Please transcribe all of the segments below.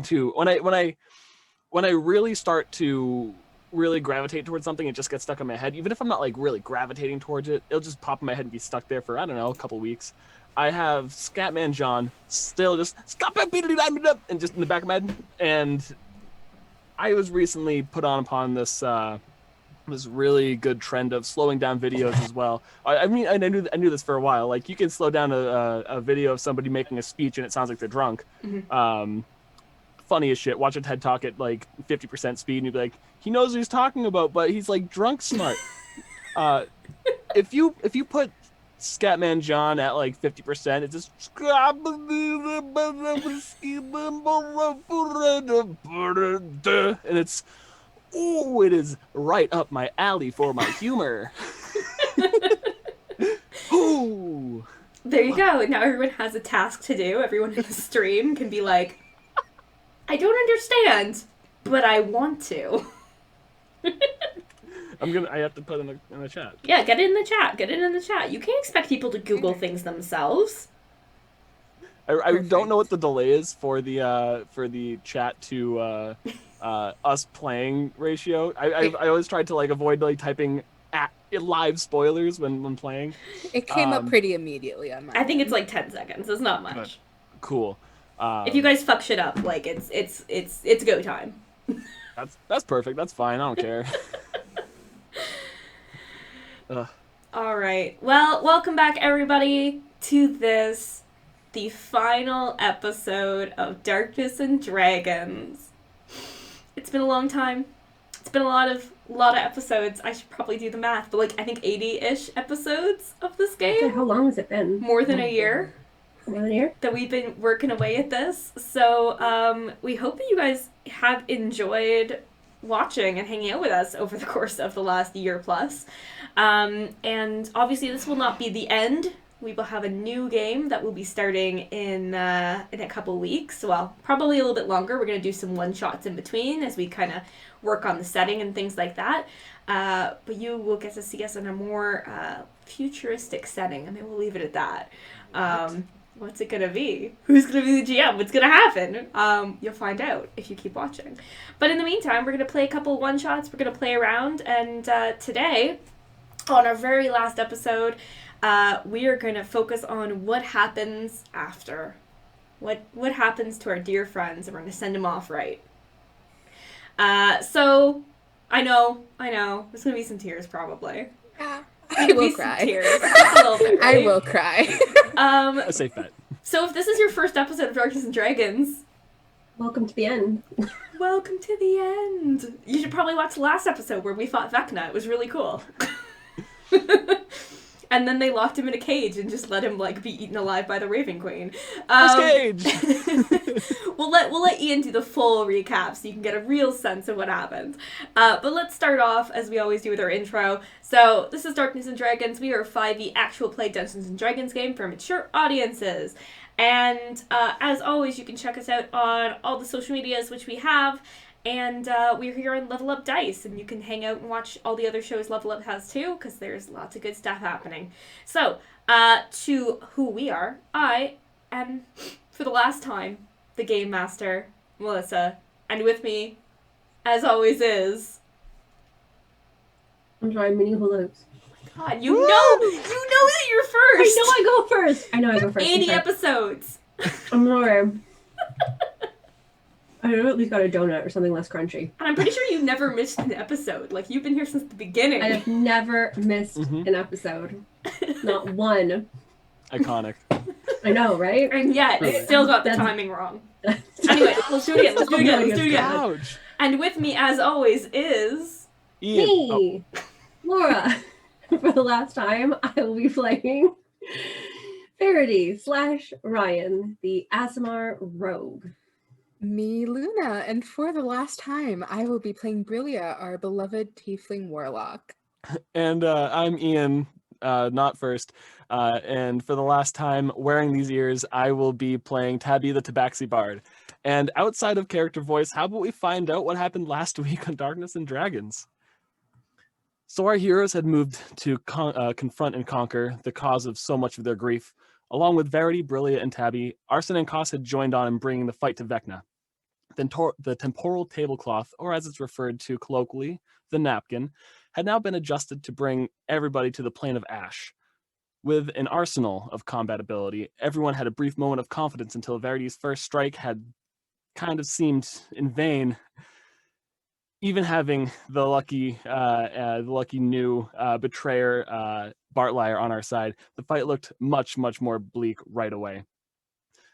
to when I really start to really gravitate towards something, it just gets stuck in my head. Even if I'm not like really gravitating towards it, it'll just pop in my head and be stuck there for, I don't know, a couple weeks. I have Scatman John still just and just in the back of my head. And I was recently put upon this this really good trend of slowing down videos as well. I mean, I knew this for a while. Like, you can slow down a video of somebody making a speech and it sounds like they're drunk. Mm-hmm. Funny as shit. Watch a TED Talk at like 50% speed and you'd be like, he knows what he's talking about, but he's like drunk smart. If you put Scatman John at like 50%, it's just and it's it is right up my alley for my humor. Ooh. There you go. Now everyone has a task to do. Everyone in the stream can be like, I don't understand, but I want to. I have to put in the chat. Yeah, get it in the chat. Get it in the chat. You can't expect people to Google things themselves. I don't know what the delay is for the chat to us playing ratio. I always tried to like avoid like typing live spoilers when playing. It came up pretty immediately on mine. I think it's like 10 seconds. It's not much. But, cool. If you guys fuck shit up, like it's go time. That's perfect. That's fine. I don't care. All right. Well, welcome back everybody to the final episode of Darkness and Dragons. It's been a long time. It's been a lot of episodes. I should probably do the math, but like I think 80-ish episodes of this game. How long has it been? More than a year. More than a year? That we've been working away at this. So we hope that you guys have enjoyed watching and hanging out with us over the course of the last year plus. And obviously this will not be the end. We will have a new game that will be starting in a couple weeks. Well, probably a little bit longer. We're going to do some one-shots in between as we kind of work on the setting and things like that. But you will get to see us in a more futuristic setting. I mean, we'll leave it at that. What's it going to be? Who's going to be the GM? What's going to happen? You'll find out if you keep watching. But in the meantime, we're going to play a couple one-shots. We're going to play around. And today, on our very last episode, we are going to focus on what happens after. What happens to our dear friends, and we're going to send them off right. So, I know, there's going to be some tears probably. I will cry. I will cry. A safe bet. So if this is your first episode of Darkness and Dragons, welcome to the end. Welcome to the end. You should probably watch the last episode where we fought Vecna. It was really cool. And then they locked him in a cage and just let him like be eaten alive by the Raven Queen. Cage. We'll let Ian do the full recap so you can get a real sense of what happened. But let's start off as we always do with our intro. So this is Darkness and Dragons. We are a 5e actual play Dungeons and Dragons game for mature audiences. And as always, you can check us out on all the social medias which we have. And we're here on Level Up Dice, and you can hang out and watch all the other shows Level Up has too, because there's lots of good stuff happening. So, to who we are, I am, for the last time, the Game Master, Melissa, and with me, as always, is... I'm sorry, mini hula-hoops. God, you know that you're first! I know I go first. 80 episodes! I'm sorry. I would have at least got a donut or something less crunchy. And I'm pretty sure you've never missed an episode. Like, you've been here since the beginning. I have never missed an episode. Not one. Iconic. I know, right? And yet, it still got the timing wrong. Anyway, let's do it again. Ouch. And with me, as always, is... Ian. Me, Laura. For the last time, I will be playing Verity / Ryan, the Aasimar Rogue. Me, Luna, and for the last time, I will be playing Brillia, our beloved tiefling warlock. And I'm Ian, not first. And for the last time, wearing these ears, I will be playing Taabi the Tabaxi Bard. And outside of character voice, how about we find out what happened last week on Darkness and Dragons? So our heroes had moved to confront and conquer the cause of so much of their grief. Along with Verity, Brillia, and Taabi, Arsen and Kos had joined on in bringing the fight to Vecna. The temporal tablecloth, or as it's referred to colloquially, the napkin, had now been adjusted to bring everybody to the plane of ash. With an arsenal of combat ability, everyone had a brief moment of confidence until Verity's first strike had kind of seemed in vain. Even having the lucky new betrayer Bartliar on our side, the fight looked much, much more bleak right away.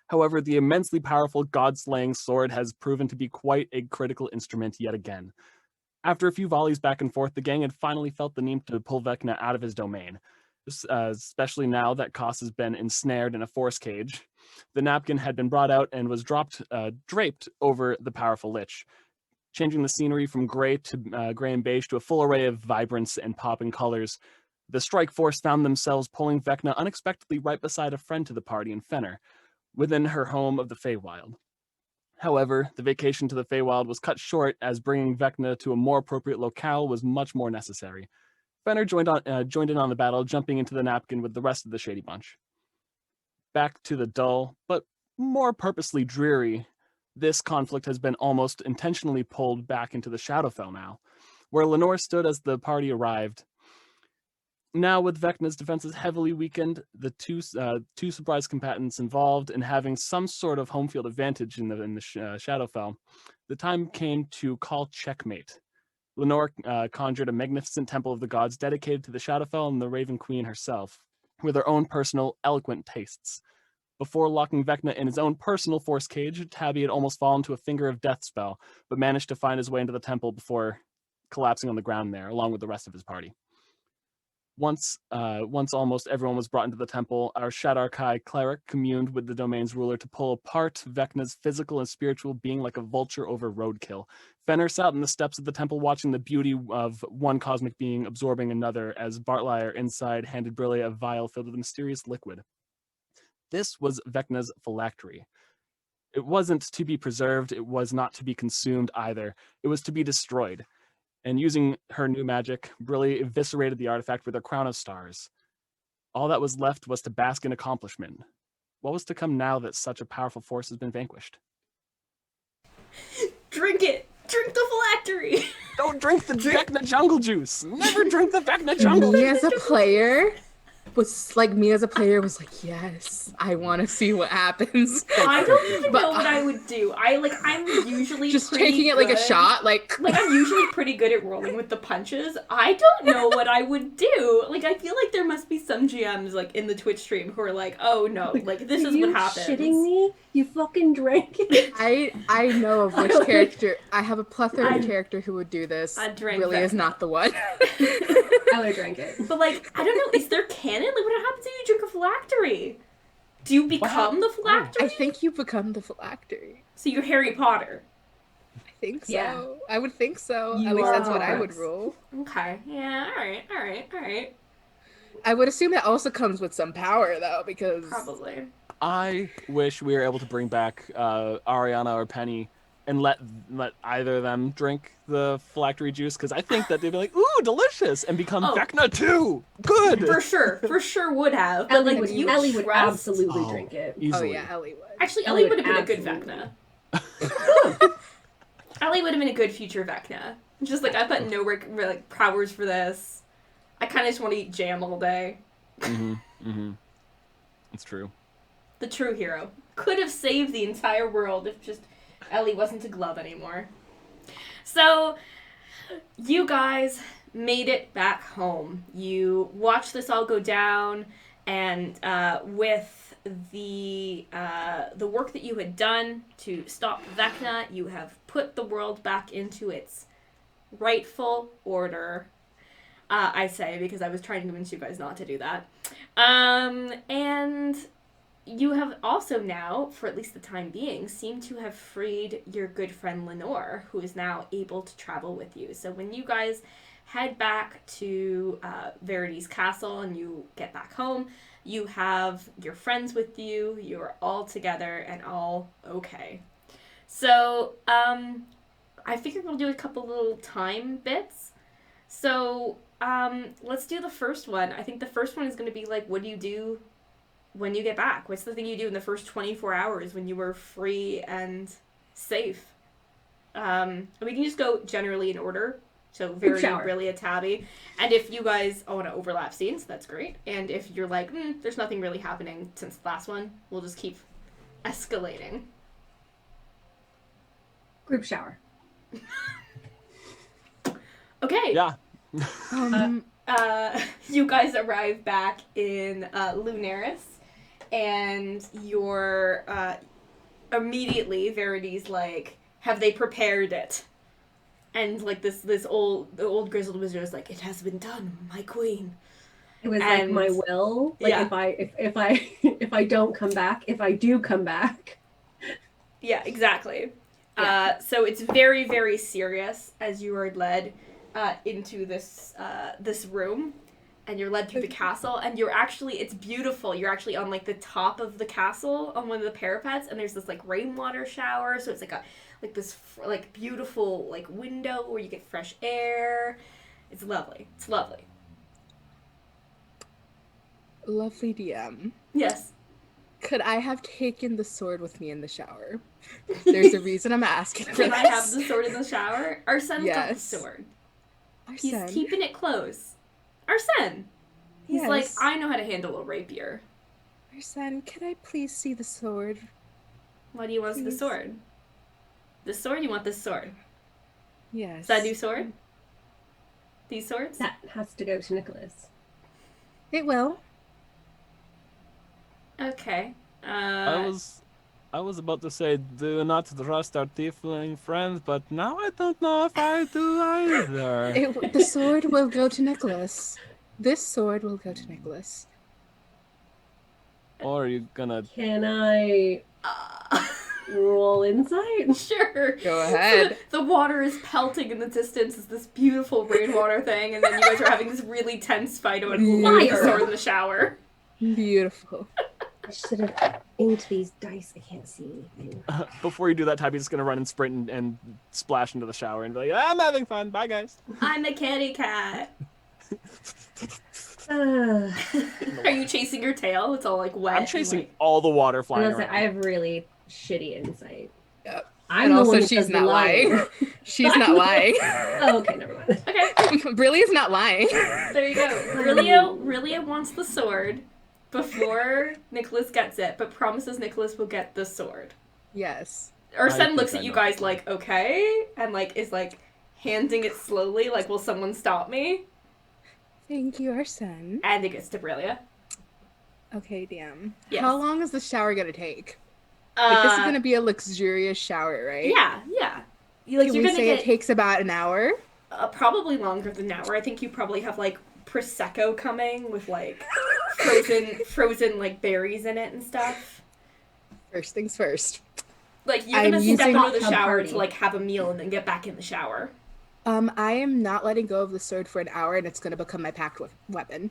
However, the immensely powerful god-slaying sword has proven to be quite a critical instrument yet again. After a few volleys back and forth, the gang had finally felt the need to pull Vecna out of his domain, especially now that Koss has been ensnared in a force cage. The napkin had been brought out and was draped over the powerful lich, changing the scenery from gray and beige to a full array of vibrance and popping colors. The strike force found themselves pulling Vecna unexpectedly right beside a friend to the party in Fenner, within her home of the Feywild. However, the vacation to the Feywild was cut short as bringing Vecna to a more appropriate locale was much more necessary. Fenner joined in on the battle, jumping into the napkin with the rest of the Shady Bunch. Back to the dull, but more purposely dreary, this conflict has been almost intentionally pulled back into the Shadowfell now, where Lenore stood as the party arrived. Now, with Vecna's defenses heavily weakened, the two surprise combatants involved in having some sort of home field advantage in the Shadowfell, the time came to call checkmate. Lenore conjured a magnificent temple of the gods dedicated to the Shadowfell and the Raven Queen herself, with her own personal, eloquent tastes. Before locking Vecna in his own personal force cage, Taabi had almost fallen to a finger of death spell, but managed to find his way into the temple before collapsing on the ground there, along with the rest of his party. Once almost everyone was brought into the temple, our Shadarkai cleric communed with the domain's ruler to pull apart Vecna's physical and spiritual being like a vulture over roadkill. Fenner sat on the steps of the temple watching the beauty of one cosmic being absorbing another as Bartliar inside handed Brillia a vial filled with a mysterious liquid. This was Vecna's phylactery. It wasn't to be preserved, it was not to be consumed either. It was to be destroyed. And using her new magic, Brillia eviscerated the artifact with her crown of stars. All that was left was to bask in accomplishment. What was to come now that such a powerful force has been vanquished? Drink it! Drink the phylactery! Don't drink the Vecna jungle juice! Never drink the Vecna jungle juice! Me as a player was like, yes, I want to see what happens. I don't even know what I would do. I'm usually just pretty taking it like a shot, like I'm usually pretty good at rolling with the punches. I don't know what I would do. I feel like there must be some GMs in the Twitch stream who are like, oh no, this is what happens. Are you shitting me? You fucking drank it. I know of which character. I have a plethora of character who would do this. Really is not the one. I would have drank it. But I don't know, is there canon? What happens if you drink a phylactery? Do you become the phylactery? I think you become the phylactery. So you're Harry Potter. I think so. Yeah. I would think so. You At least are that's what I Hogwarts. would rule. Okay. Yeah, alright. I would assume that also comes with some power though, because Probably. I wish we were able to bring back Ariana or Penny and let either of them drink the phylactery juice, because I think that they'd be like, ooh, delicious, and become Vecna too. Good. For sure would have. But Ellie would trust... absolutely drink it. Easily. Oh yeah, Ellie would. Actually, Ellie Ellie would have been a good absolutely. Vecna. Ellie would have been a good future Vecna. Just I've got no powers for this. I kind of just want to eat jam all day. It's true. The true hero. Could have saved the entire world if just Ellie wasn't a glove anymore. So, you guys made it back home. You watched this all go down, and with the work that you had done to stop Vecna, you have put the world back into its rightful order. I say, because I was trying to convince you guys not to do that. And you have also now, for at least the time being, seemed to have freed your good friend Lenore, who is now able to travel with you. So when you guys head back to Verity's castle and you get back home, you have your friends with you, you're all together and all okay. So, I figured we'll do a couple little time bits. So, let's do the first one. I think the first one is going to be what do you do when you get back? What's the thing you do in the first 24 hours when you were free and safe? And we can just go generally in order. So Verity, shower. Brillia, Taabi. And if you guys want to overlap scenes, that's great. And if you're like, there's nothing really happening since the last one, we'll just keep escalating. Group shower. Okay. Yeah. You guys arrive back in Lunaris, and you're immediately Verity's like, have they prepared it? And like the old grizzled wizard is like, it has been done, my queen. It was And- like my will. Like yeah. if I don't come back, if I do come back. Yeah, exactly. Yeah. So it's very, very serious as you are led into this room, and you're led through the castle, and it's beautiful. You're actually on like the top of the castle on one of the parapets, and there's this like rainwater shower. So it's like this beautiful like window where you get fresh air. It's lovely. It's lovely. Lovely DM. Yes. Could I have taken the sword with me in the shower? There's a reason I'm asking for Can I have the sword in the shower? Arsen's got the Yes. sword. Arsen. He's keeping it close. Arsen. He's Yes. like, I know how to handle a rapier. Arsen, can I please see the sword? Why do you want the Please. sword? The sword? You want this sword? Yes. Is that a new sword? These swords? That has to go to Nikolas. It will. Okay. I was about to say, do not trust our tiefling friends, but now I don't know if I do either. The sword will go to Nikolas. This sword will go to Nikolas. Or are you gonna... Can I roll insight? Sure. Go ahead. So the water is pelting in the distance. It's this beautiful rainwater thing, and then you guys are having this really tense fight about who wants the sword in the shower. Beautiful. I should have aimed these dice. I can't see anything. Before you do that, Taabi's just gonna run and sprint and splash into the shower and be like, I'm having fun, bye guys. I'm a kitty cat. Uh, Are you chasing your tail? It's all like wet. I'm chasing all the water flying Unless around. I have really shitty insight. Yep. I'm And the also, one that she's does the not lying. She's not lying. Oh, okay, never mind. Okay, Brillia's not lying. there you go. Brillia wants the sword before Nikolas gets it, but promises Nikolas will get the sword. Yes. Arsen think looks I at you know. guys like, okay, and like is like handing it slowly, like, will someone stop me? Thank you, Arsen. And it gets to Brillia. Okay, damn. Yes. How long is the shower gonna take? Like, this is gonna be a luxurious shower, right? Yeah. You're Can we gonna say get it takes about an hour? probably longer than an hour. I think you probably have like prosecco coming with like frozen like berries in it and stuff. First things first. Like you're I'm gonna step using- into the Hot tub shower party. to like have a meal and then get back in the shower. I am not letting go of the sword for an hour, and it's gonna become my packed weapon.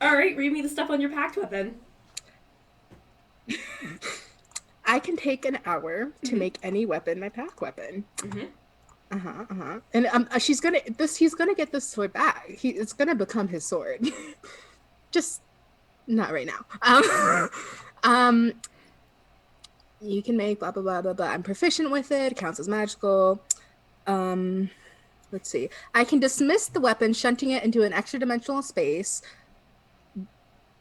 All right, read me the stuff on your packed weapon. I can take an hour to make any weapon my pack weapon. Mhm. And he's gonna get this sword back. It's gonna become his sword. Just not right now. You can make blah blah blah blah blah. I'm proficient with it. It counts as magical. Let's see. I can dismiss the weapon, shunting it into an extra dimensional space,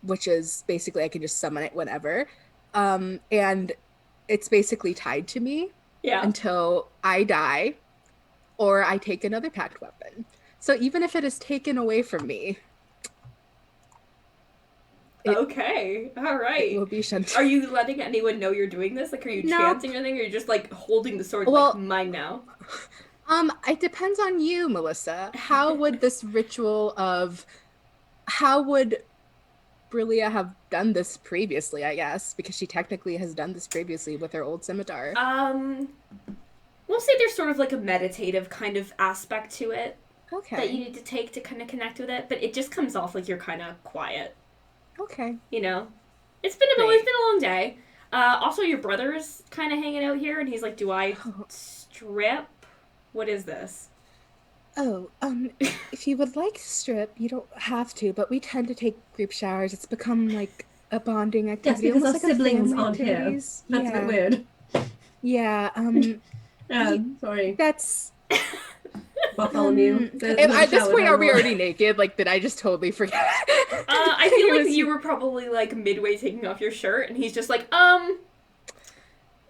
which is basically I can just summon it whenever. And it's basically tied to me Yeah. until I die or I take another packed weapon. So even if it is taken away from me, Okay. All it right. will be shunted. Are you letting anyone know you're doing this? Like, are you No. chanting or anything? Or are you just like holding the sword Well- like mine now? It depends on you, Melissa. How would this ritual of how would Brillia have done this previously, I guess, because she technically has done this previously with her old scimitar. We'll say there's sort of like a meditative kind of aspect to it Okay. that you need to take to kind of connect with it, but it just comes off like you're kind of quiet, Okay. you know? It's been Great. a long day. Also, your brother's kind of hanging out here, and he's like, do I strip? What is this? Oh, if you would like to strip, you don't have to, but we tend to take group showers. It's become like a bonding activity. because almost our like a siblings family aren't here. activities. That's a bit weird. Yeah, Sorry. that's... Bartholomew. At this point, are we already naked? Like, did I just totally forget? I feel like you were probably like midway taking off your shirt, and he's just like,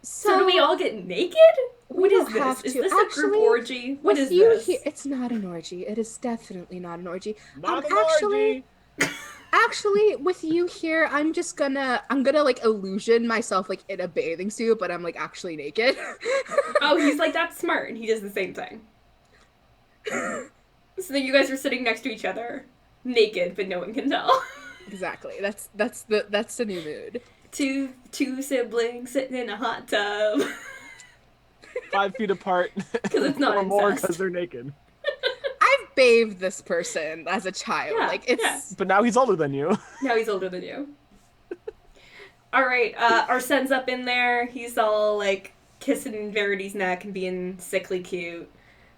so do we all get naked? What is this? Is this a group orgy? What is this? It's not an orgy. It is definitely not an orgy. Not an orgy. Actually, with you here, I'm gonna like illusion myself like in a bathing suit, but I'm like actually naked. Oh, he's like, that's smart, and he does the same thing. So then you guys are sitting next to each other, naked, but no one can tell. Exactly. That's the new mood. Two siblings sitting in a hot tub. 5 feet apart. Because it's not or more incest. because they're naked. I've bathed this person as a child. Yeah, like it's yeah. But now he's older than you. Now he's older than you. Alright, Arsen's up in there. He's all like kissing Verity's neck and being sickly cute.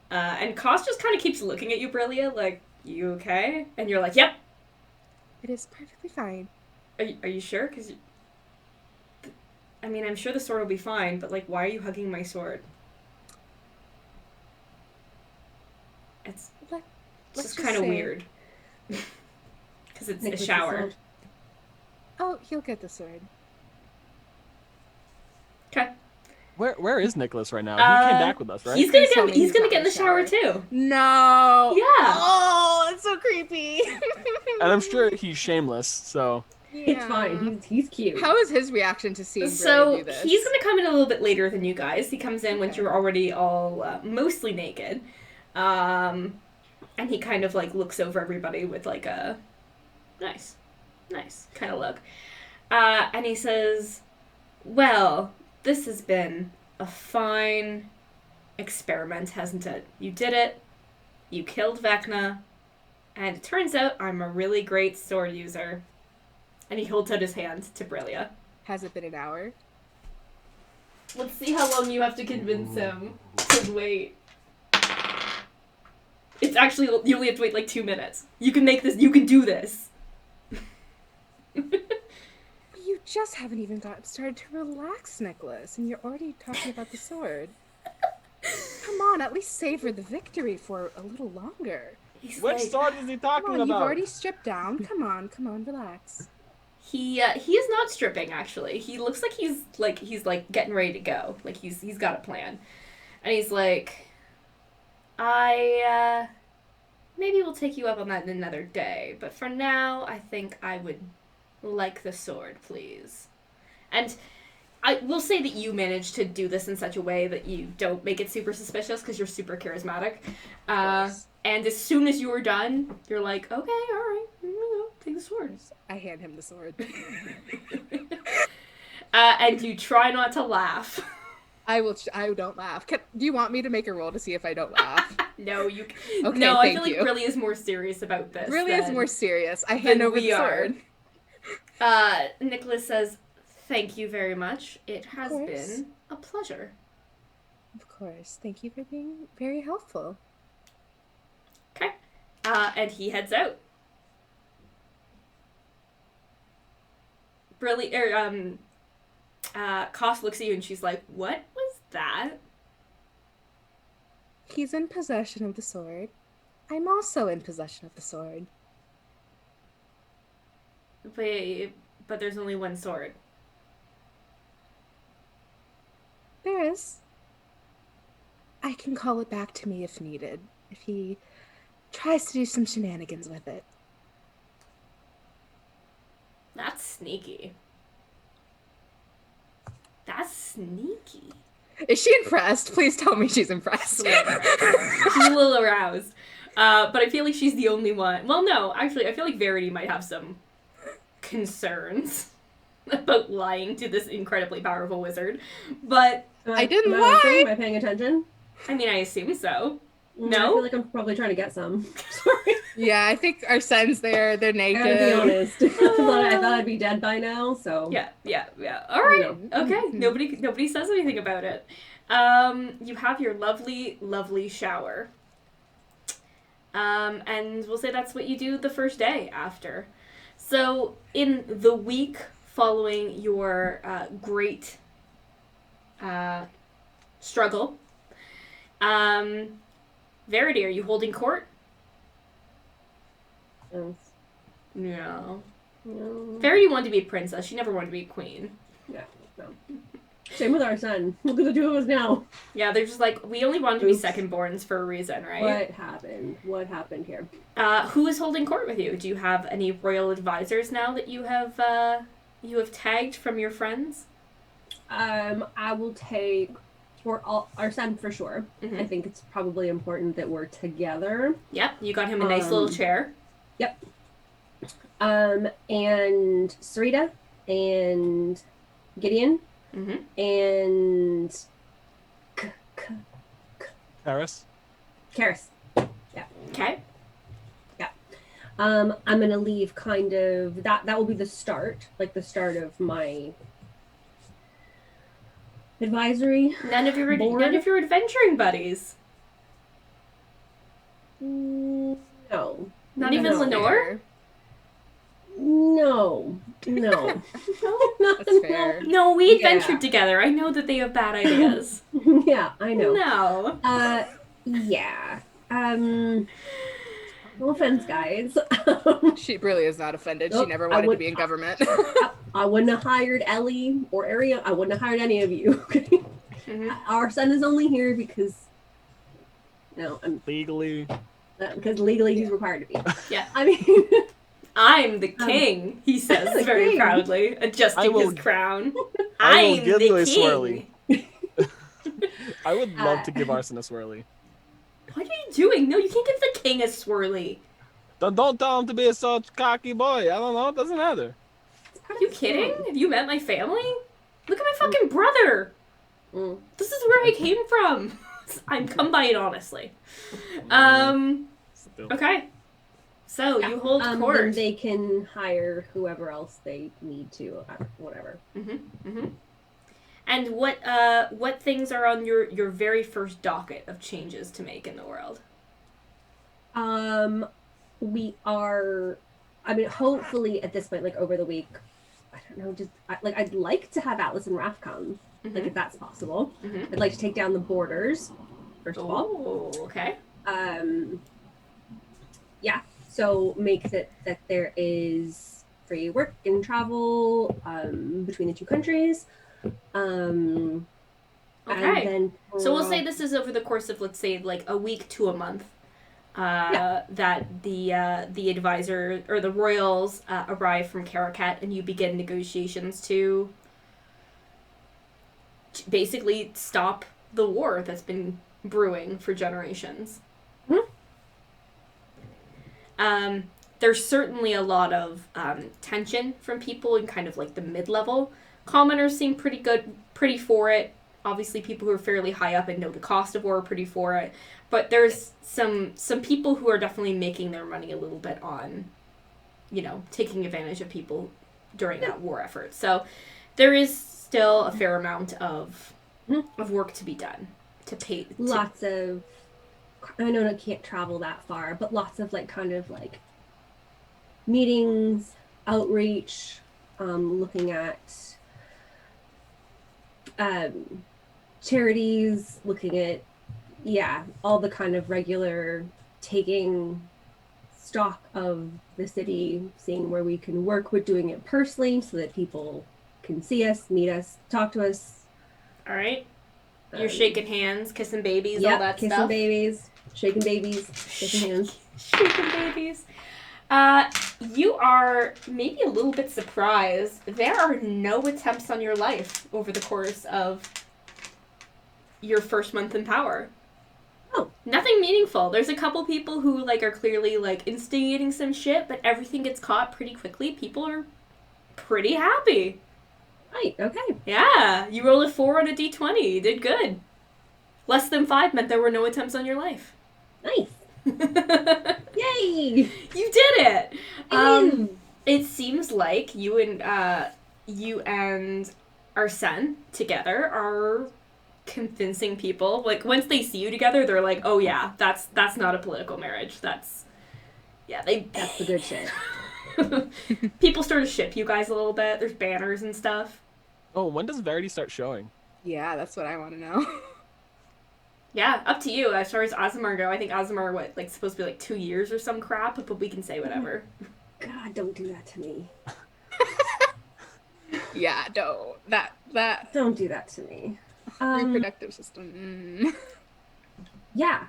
And Koss just kind of keeps looking at you, Brillia, like, you okay? And you're like, yep. It is perfectly fine. Are you sure? Because, I mean, I'm sure the sword will be fine, but, like, why are you hugging my sword? It's just kind of weird. Because it's a shower. Oh, he'll get the sword. Okay. Where is Nikolas right now? He came back with us, right? He's gonna get in the shower too. No. Yeah. Oh, it's so creepy. And I'm sure he's shameless, so... It's fine. He's cute. How is his reaction to seeing So do this? he's gonna come in a little bit later than you guys. He comes in when you're already all mostly naked, and he kind of like looks over everybody with like a nice kind of look, and he says, "Well, this has been a fine experiment, hasn't it? You did it. You killed Vecna, and it turns out I'm a really great sword user." And he holds out his hand to Brillia. Has it been an hour? Let's see how long you have to convince him to wait. It's actually, you only have to wait like 2 minutes. You can make this, you can do this. You just haven't even started to relax, Nikolas, and you're already talking about the sword. Come on, at least savor the victory for a little longer. Which sword is he talking about? You've already stripped down. Come on, relax. He is not stripping, actually. He looks like he's getting ready to go. Like he's got a plan. And he's like, maybe we'll take you up on that in another day, but for now, I think I would like the sword, please. And I will say that you managed to do this in such a way that you don't make it super suspicious because you're super charismatic. And as soon as you were done, you're like, okay, all right, take the sword. I hand him the sword. And you try not to laugh. I don't laugh. Do you want me to make a roll to see if I don't laugh? No, you. Okay, no, I feel thank like you. Brillia is more serious about this. Brillia is more serious. I hand over the sword. Nikolas says, "Thank you very much. It has course. been a pleasure." Of course. Thank you for being very helpful. Okay. And he heads out. Koss looks at you and she's like, "What was that?" He's in possession of the sword. I'm also in possession of the sword. But there's only one sword. There is. I can call it back to me if needed, if he tries to do some shenanigans with it. That's sneaky. That's sneaky. Is she impressed? Please tell me she's impressed. She's a little aroused. But I feel like she's the only one. Well, no, actually, I feel like Verity might have some concerns about lying to this incredibly powerful wizard. But I didn't am lie. Am I paying attention? I mean, I assume so. I No? feel like I'm probably trying to get some. Sorry. Yeah, I think Arsen's there. They're I naked. gotta be honest. I thought I'd be dead by now, so. Yeah. All right. You know. Okay. Nobody says anything about it. You have your lovely, lovely shower. And we'll say that's what you do the first day after. So in the week following your great struggle. Verity, are you holding court? Yes. No. No. Verity wanted to be a princess. She never wanted to be a queen. Yeah. No. Same with our son. Look at the two of us now. Yeah, they're just like, we only wanted to be Oops. second-borns for a reason, right? What happened? What happened here? Who is holding court with you? Do you have any royal advisors now that you have tagged from your friends? I will take for our son for sure. Mhm. I think it's probably important that we're together. Yep, you got him a nice little chair. Yep. And Sarita and Gideon Mm-hmm. and Paris. Karis. Okay. I'm gonna leave kind of that will be the start, like the start of my advisory. None of your Board? adventuring buddies. No. Not That's even Lenore. fair. No. That's fair. No, we Yeah. adventured together. I know that they have bad ideas. Yeah, I know. No. Yeah. No offense, guys. She really is not offended. She Nope, never I wanted to would- be in government. I wouldn't have hired Ellie or Ariana. I wouldn't have hired any of you. Okay? Mhm. Our son is only here because, Legally. because legally he's required to be. Yeah. I mean, I'm the king, he says the very king. proudly, I adjusting will- his crown. I will I'm give the you a king. swirly. I would love to give Arsen a swirly. What are you doing? No, you can't give the king a swirly. Don't tell him to be such cocky boy. I don't know. It doesn't matter. Are you kidding? Have you met my family? Look at my fucking brother. Mm. This is where I came from. I'm come by it honestly. Still. Okay. So you hold then court. they can hire whoever else they need to, whatever. And what things are on your very first docket of changes to make in the world? We are, I mean, hopefully at this point, like over the week, I don't know, just I'd like to have Atlas and Raph come, like if that's possible. Mhm. I'd like to take down the borders, first of all. Oh, okay. Yeah, so make that there is free work and travel between the two countries. And Okay. then So we'll say this is over the course of, let's say, like a week to a month. That the advisor or the royals arrive from Karakat, and you begin negotiations to basically stop the war that's been brewing for generations. There's certainly a lot of tension from people in kind of like the mid-level. Commoners seem pretty for it. Obviously, people who are fairly high up and know the cost of war are pretty for it. But there's some people who are definitely making their money a little bit on, taking advantage of people during that war effort. So there is still a fair amount of work to be done to pay. Lots of, I know I can't travel that far, but lots of kind of meetings, outreach, looking at charities, looking at all the kind of regular taking stock of the city, seeing where we can work with doing it personally so that people can see us, meet us, talk to us. All right. You're shaking hands, kissing babies, all that kissing stuff. babies, shaking babies, shaking hands. Shaking babies. You are maybe a little bit surprised. There are no attempts on your life over the course of your first month in power. Oh. Nothing meaningful. There's a couple people who are clearly instigating some shit, but everything gets caught pretty quickly. People are pretty happy. Right, okay. Yeah, you rolled a 4 on a d20. You did good. Less than 5 meant there were no attempts on your life. Nice. You Yay! did it. Woo! It seems like you and Arsen together are convincing people. Once they see you together, they're like, "Oh yeah, that's not a political marriage. That's That's the good shit. People start to ship you guys a little bit. There's banners and stuff. Oh, when does Verity start showing? Yeah, that's what I want to know. Yeah, up to you. As far as Aasimar go, I think Aasimar, supposed to be 2 years or some crap, but we can say whatever. God, don't do that to me. Yeah, no, that Don't do that to me. reproductive system. Yeah.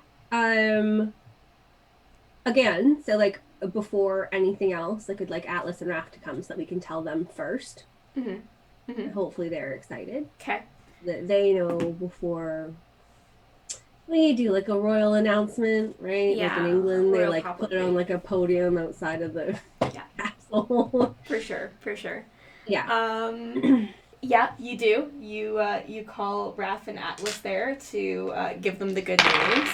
Again, so before anything else, I could like Atlas and Raph to come so that we can tell them first. Mm-hmm. Mm-hmm. Hopefully they're excited. Okay. That they know before we do like a royal announcement, right? Yeah, like in England, they royal like put it probably. on like a podium outside of the castle. For sure. Yeah. Yeah, you do. You call Raph and Atlas there to give them the good news.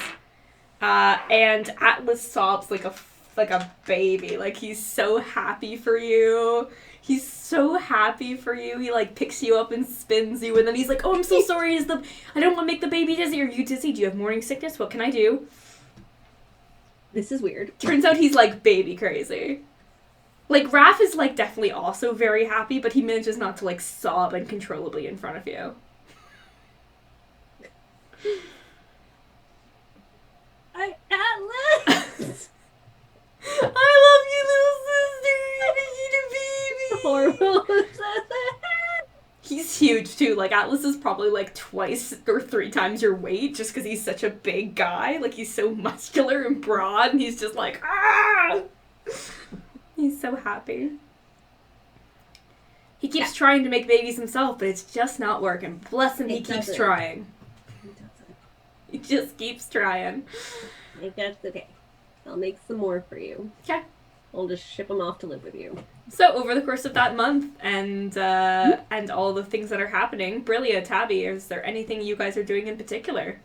And Atlas sobs like a baby. Like he's so happy for you. He's so happy for you. He like picks you up and spins you, and then he's like, "Oh, I'm so sorry. I don't want to make the baby dizzy. Are you dizzy? Do you have morning sickness? What can I do?" This is weird. Turns out he's like baby crazy. Like Raph is like definitely also very happy, but he manages not to like sob uncontrollably in front of you. Atlas! I love you, little sister. Horrible. He's huge too. Like Atlas is probably like twice or 3 times your weight, just because he's such a big guy. Like he's so muscular and broad, and he's just like ah. He's so happy. He keeps trying to make babies himself, but it's just not working. Bless him, he keeps trying. He just keeps trying. Like, that's okay. I'll make some more for you. Okay. I'll just ship them off to live with you. So over the course of that month and all the things that are happening, Brillia, Taabi, is there anything you guys are doing in particular?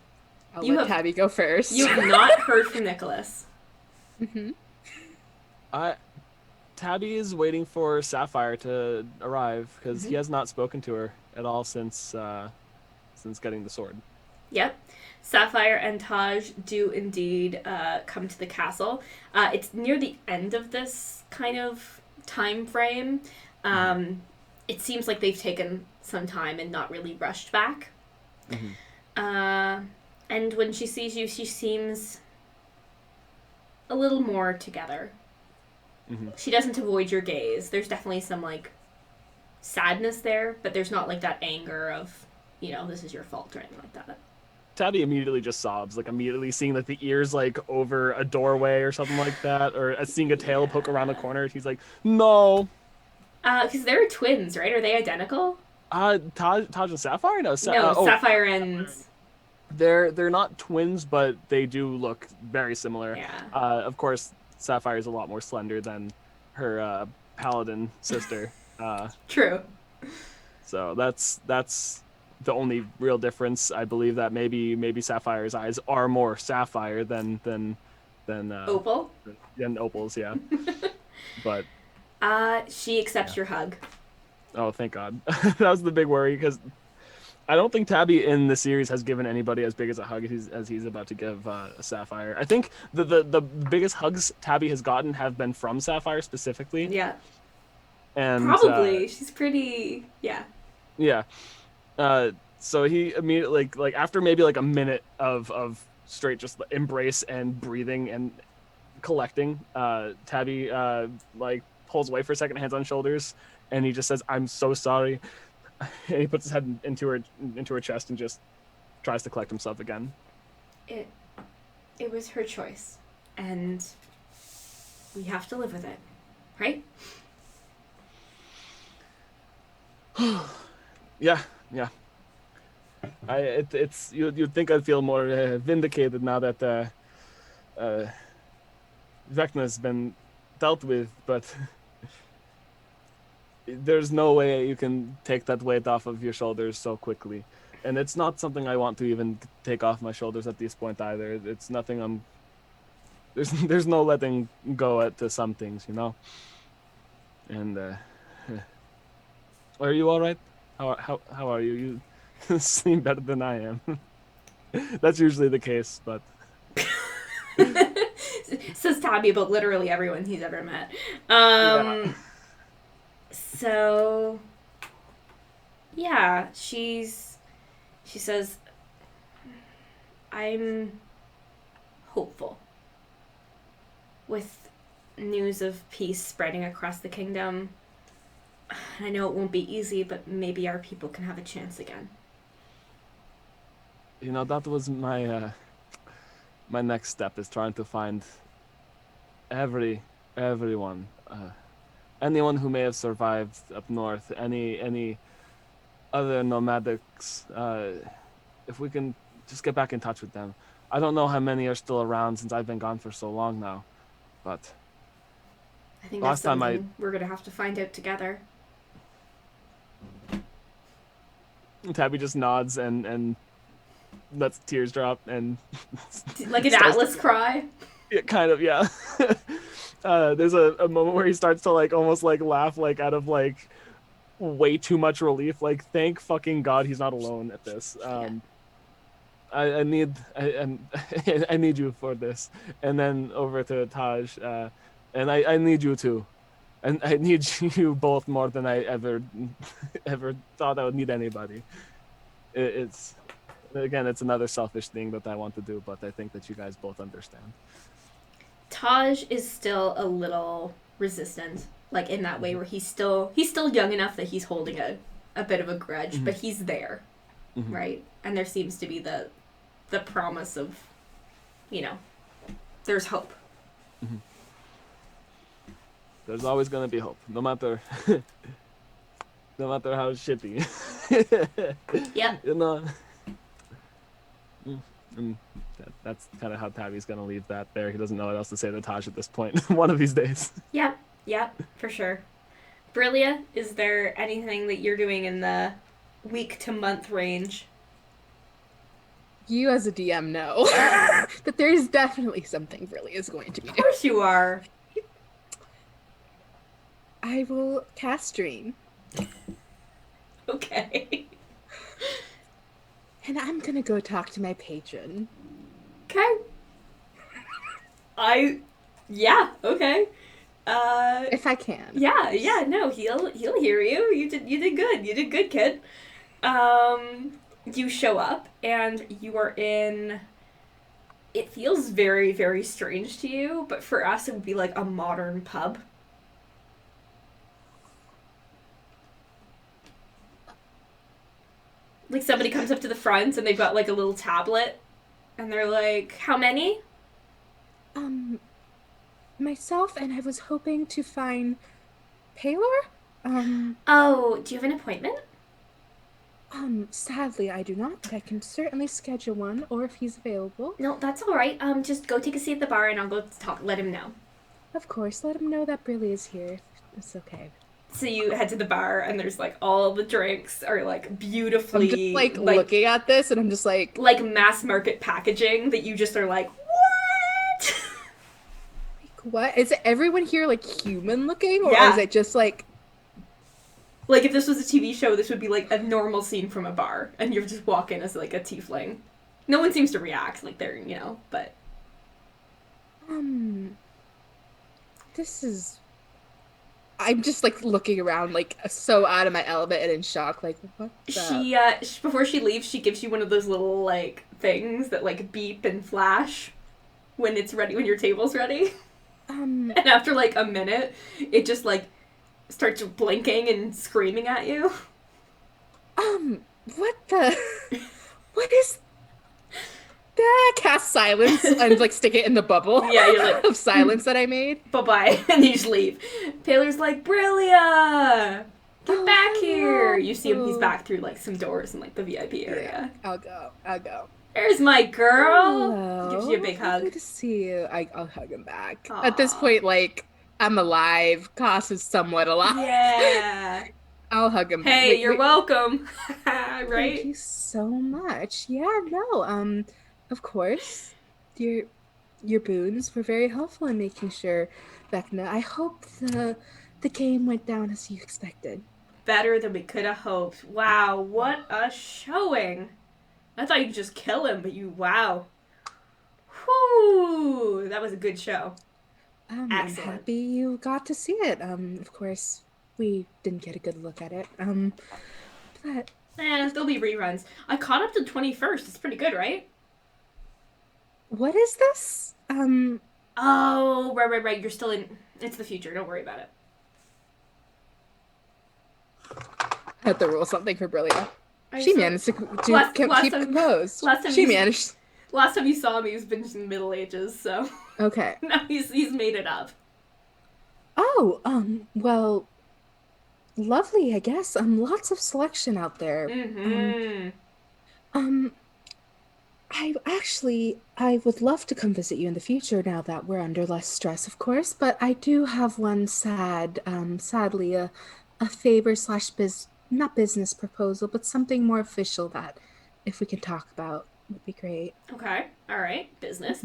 I'll let Taabi go first. You have not heard from Nikolas. Mm-hmm. Taabi is waiting for Sapphire to arrive because he has not spoken to her at all since getting the sword. Yep. Sapphire and Taj do indeed come to the castle. It's near the end of this kind of time frame. It seems like they've taken some time and not really rushed back. Mm-hmm. And when she sees you, she seems a little more together. Mm-hmm. She doesn't avoid your gaze. There's definitely some, like, sadness there, but there's not, like, that anger of, you know, this is your fault or anything like that. Taabi immediately just sobs, like immediately seeing like the ears like over a doorway or something like that, or seeing a tail poke around the corner. He's like, no. Because they're twins, right? Are they identical? Taj and Sapphire? No, Sapphire and... They're not twins, but they do look very similar. Yeah. Of course, Sapphire is a lot more slender than her paladin sister. True. So that's the only real difference. I believe that maybe Sapphire's eyes are more sapphire than Opal? Than Opal's, yeah. But she accepts your hug. oh, thank God. That was the big worry, because I don't think Taabi in the series has given anybody as big as a hug as he's about to give Sapphire. I think the biggest hugs Taabi has gotten have been from Sapphire specifically. Yeah. And probably. She's pretty... Yeah. Yeah. So he immediately, like after maybe like a minute of straight just embrace and breathing and collecting, Taabi like pulls away for a second, hands on shoulders, and he just says, "I'm so sorry." And he puts his head into her chest and just tries to collect himself again. It was her choice, and we have to live with it, right? Yeah. It's you'd think I'd feel more vindicated now that Vecna's been dealt with, but there's no way you can take that weight off of your shoulders so quickly, and it's not something I want to even take off my shoulders at this point either. It's nothing there's no letting go to some things, you know. And are you all right? How are you? You seem better than I am. That's usually the case, but says Taabi about literally everyone he's ever met. Yeah. So yeah, she says, I'm hopeful. With news of peace spreading across the kingdom, I know it won't be easy, but maybe our people can have a chance again. You know, that was my my next step, is trying to find everyone, anyone who may have survived up north, any other nomadics. If we can just get back in touch with them. I don't know how many are still around since I've been gone for so long now, but I think last that's time something we're gonna have to find out together. Taabi just nods and lets tears drop and Like an starts Atlas cry. Yeah, kind of, yeah. There's a moment where he starts to like almost like laugh like out of like way too much relief. Like, thank fucking God he's not alone at this. I need I need you for this. And then over to Taj, and I need you too. And I need you both more than I ever thought I would need anybody. It's again, it's another selfish thing that I want to do, but I think that you guys both understand. Taj is still a little resistant, like in that way where he's still young enough that he's holding a bit of a grudge, but he's there, right? And there seems to be the promise of, there's hope. There's always gonna be hope, no matter how shitty. Yep. You know. And that's kind of how Taabi's gonna leave that there. He doesn't know what else to say to Taj at this point. One of these days. Yep, for sure. Brillia, is there anything that you're doing in the week to month range? You as a DM know that there's definitely something Brillia is going to be Of doing. course you are. I will cast Dream. Okay. And I'm gonna go talk to my patron. Okay. Yeah, okay. If I can. Yeah, no, he'll hear you. You did good. You did good, kid. You show up and you are in, it feels very, very strange to you, but for us it would be like a modern pub. Like somebody comes up to the front and they've got like a little tablet and they're like, "How many?" Myself, and I was hoping to find Paylor? Oh, do you have an appointment? Sadly I do not, but I can certainly schedule one, or if he's available. No, that's all right. Just go take a seat at the bar and I'll go let him know. Of course, let him know that Brillia is here. It's okay. So you head to the bar and there's like all the drinks are like beautifully I'm just like looking at this and I'm just like mass market packaging that you just are like, what? What? Is everyone here like human looking, or Yeah. is it just like Like if this was a TV show, this would be like a normal scene from a bar and you just walk in as like a tiefling. No one seems to react, like they're, but this is I'm just like looking around like so out of my element and in shock, like what the she before she leaves, she gives you one of those little like things that like beep and flash when it's ready, when your table's ready. And after like a minute, it just like starts blinking and screaming at you. what the what is that? Cast silence and like stick it in the bubble Yeah, you're like of silence that I made. bye-bye, and you just leave. Taylor's like, Brillia! Get back hello. here! You see him, he's back through like some doors in like the VIP area. I'll go. There's my girl! Hello. Gives you a big hug. Good to see you. I'll hug him back. Aw. At this point, like, I'm alive. Koss is somewhat alive. Yeah! I'll hug him. Hey, Wait, you're welcome! Thank Right? you so much. Yeah, no, of course. Your boons were very helpful in making sure, Vecna. I hope the game went down as you expected. Better than we could have hoped. Wow, what a showing! I thought you could just kill him, but wow. Whew! That was a good show. I'm Excellent. happy you got to see it. Of course, we didn't get a good look at it. But There'll be reruns. I caught up to 21st. It's pretty good, right? What is this? Oh, right. You're still in. It's the future. Don't worry about it. I have to roll something for Brillia. I She so- managed to last keep time, composed. last time She you managed. last time you saw me, he was been in the Middle Ages, so Okay. now he's made it up. Oh, well, lovely, I guess. Lots of selection out there. Mm-hmm. Um, I would love to come visit you in the future now that we're under less stress, of course, but I do have one sadly, a favor slash not business proposal, but something more official that if we can talk about would be great. Okay. All right. Mhm, Business.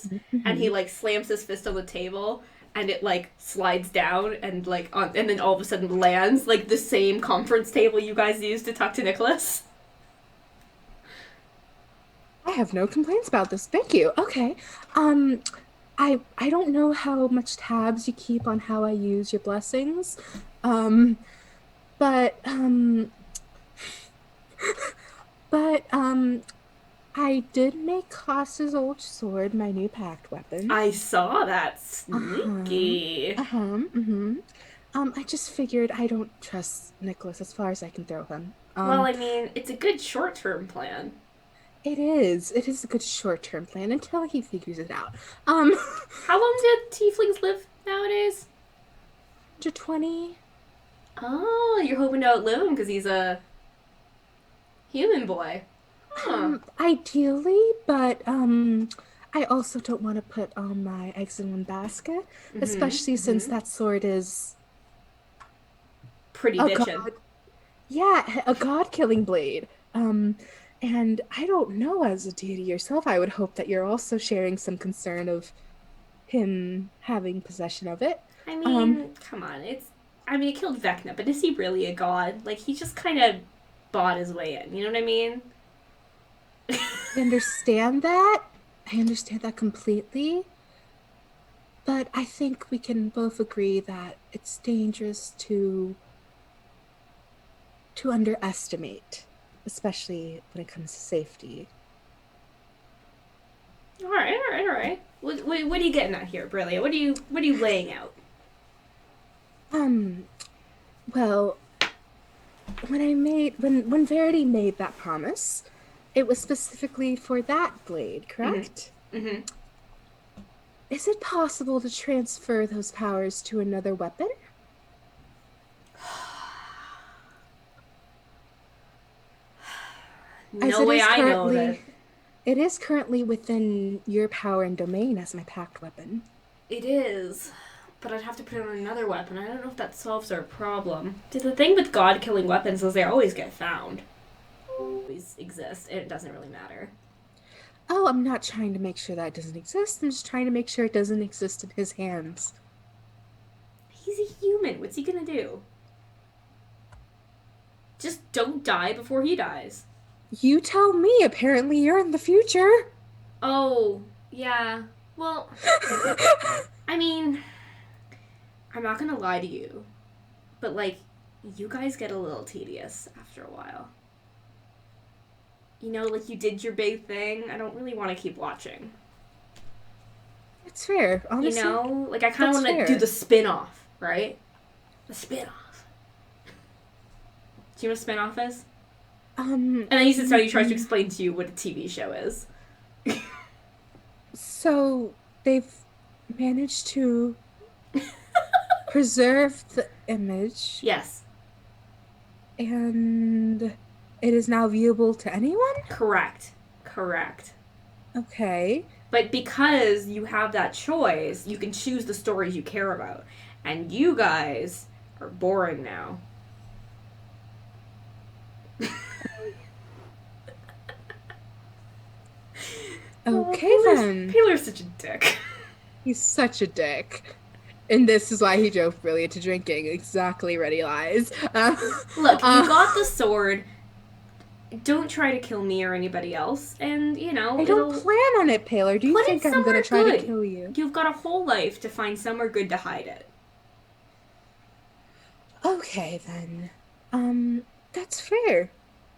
mhm, And he mhm. like slams his fist on the table, and it like slides down, and like and then all of a sudden lands like the same conference table you guys used to talk to Nikolas. I have no complaints about this. Thank you. Okay. Um, I don't know how much tabs you keep on how I use your blessings. Um, but but I did make Klaus's old sword my new pact weapon. I saw that Uh-huh. sneaky. Uh-huh. Mm-hmm. I just figured I don't trust Nikolas as far as I can throw him. Well, I mean, it's a good short-term plan. It is. It is a good short-term plan until he figures it out. Um, How long did tieflings live nowadays? to 20. Oh, you're hoping to outlive him because he's a human boy. Huh. Ideally, but I also don't want to put all my eggs in one basket, especially since that sword is Pretty a bitchin'. god. Yeah, a god-killing blade. And I don't know, as a deity yourself, I would hope that you're also sharing some concern of him having possession of it. I Um, mean, come on. I mean, he killed Vecna, but is he really a god? Like, he just kind of bought his way in. You know what I mean? I understand that. I understand that completely. But I think we can both agree that it's dangerous to underestimate, especially when it comes to safety. All right. What are you getting at here, Brillia? What are you laying out? Um, well, when Verity made that promise, it was specifically for that blade, correct? Mm-hmm. Is it possible to transfer those powers to another weapon? As No way I know that. it is currently within your power and domain as my pact weapon. It is. But I'd have to put it on another weapon. I don't know if that solves our problem. See, the thing with god-killing weapons is they always get found. Always exist, and it doesn't really matter. Oh, I'm not trying to make sure that it doesn't exist. I'm just trying to make sure it doesn't exist in his hands. He's a human. What's he gonna do? Just don't die before he dies. You tell me. Apparently, you're in the future. Oh, yeah. Well, I mean, I'm not gonna lie to you, but like, you guys get a little tedious after a while. You know, like you did your big thing. I don't really want to keep watching. It's fair, honestly. You know, like I kind of That's want to fair. do the spin-off, right? The spin-off. Do you know what a spin-off is? And then you tries to explain to you what a TV show is. So they've managed to preserve the image, Yes, and it is now viewable to anyone? correct. Okay. But because you have that choice, you can choose the stories you care about. And you guys are boring now. Okay, then. Paylor's such a dick. He's such a dick. And this is why he drove Brillia to drinking. Exactly, Ready Lies. Look, you got the sword. Don't try to kill me or anybody else. And, you know, I don't plan on it, Paler. Do you put think it I'm gonna somewhere try good. to kill you? You've got a whole life to find somewhere good to hide it. Okay, then. That's fair.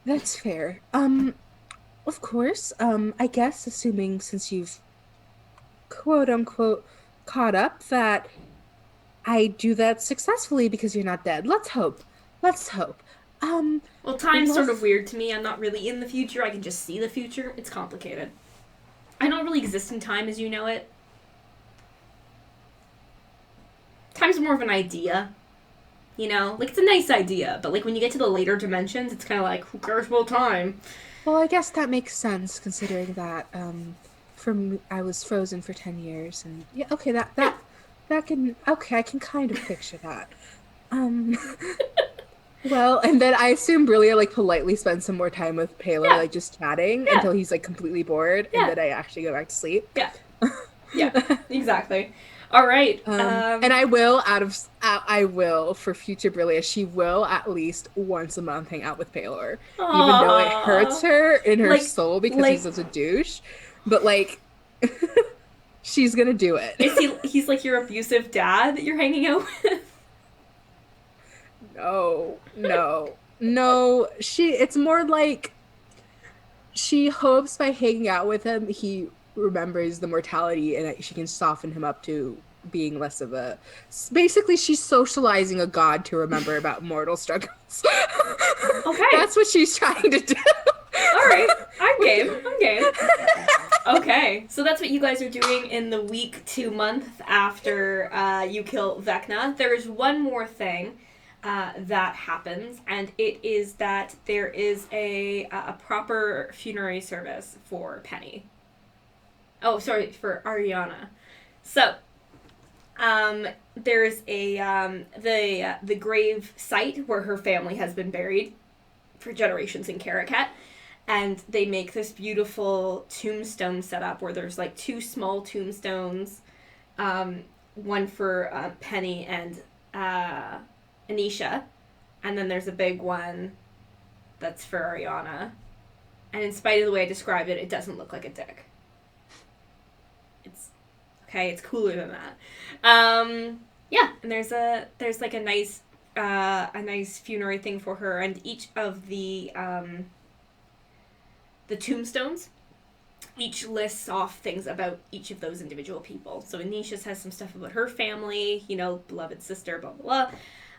That's fair. Of course. I guess assuming since you've quote unquote caught up that I do that successfully because you're not dead. Let's hope. Let's hope. Well, time's sort of Unless weird to me. I'm not really in the future. I can just see the future. It's complicated. I don't really exist in time as you know it. Time's more of an idea. You know? Like, it's a nice idea, but, like, when you get to the later dimensions, it's kind of like, who cares about time? well, I guess that makes sense considering that from I was frozen for 10 years and yeah, okay, that can okay, I can kind of picture that. Um well, and then I assume Brillia like politely spends some more time with Paler, Yeah. like just chatting Yeah. until he's like completely bored, Yeah. and then I actually go back to sleep. Yeah. Yeah, exactly. All right. And I will I will for future Brillia, she will at least once a month hang out with Paler, even though it hurts her in her Like- soul because like- he's such a douche. But like, she's gonna do it. He's like your abusive dad that you're hanging out with? No. It's more like she hopes by hanging out with him, he remembers the mortality and she can soften him up to being less of a. Basically, she's socializing a god to remember about mortal struggles. Okay. That's what she's trying to do. All right. I'm game. Okay. So that's what you guys are doing in the week to month after you kill Vecna. There is one more thing that happens, and it is that there is a proper funerary service for Penny. Oh, sorry, for Ariana. So, there's the grave site where her family has been buried for generations in Caracat, and they make this beautiful tombstone setup where there's like two small tombstones, one for Penny and Anisha, and then there's a big one that's for Ariana. And in spite of the way I described it, it doesn't look like a dick. It's okay. It's cooler than that. Yeah, and there's like a nice funerary thing for her, and each of the tombstones each lists off things about each of those individual people. So Anisha's has some stuff about her family, you know, beloved sister, blah blah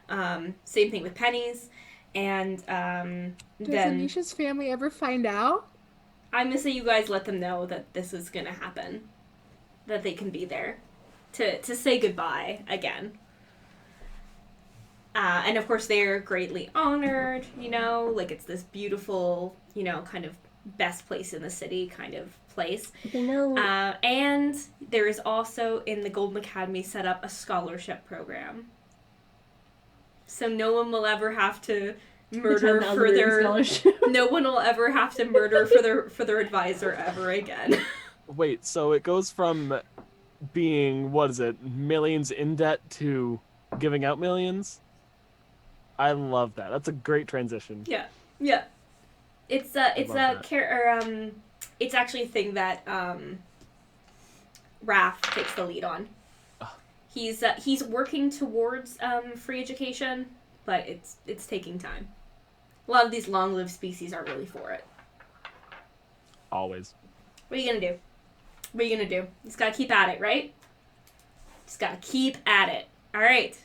blah. Same thing with Penny's, and Does then Anisha's family ever find out? I'm gonna say you guys let them know that this is gonna happen, that they can be there to say goodbye again. And of course they're greatly honored, you know, like it's this beautiful, you know, kind of best place in the city kind of place. They know. And there is also in the Golden Academy set up a scholarship program. So no one will ever have to murder for their scholarship. no one will ever have to murder for their advisor ever again. Wait, so it goes from being, what is it, millions in debt to giving out millions? I love that. That's a great transition. Yeah. It's it's actually a thing that Raph takes the lead on. He's working towards free education, but it's taking time. A lot of these long-lived species aren't really for it. Always. What are you gonna do? You just gotta keep at it, right? Just gotta keep at it. All right.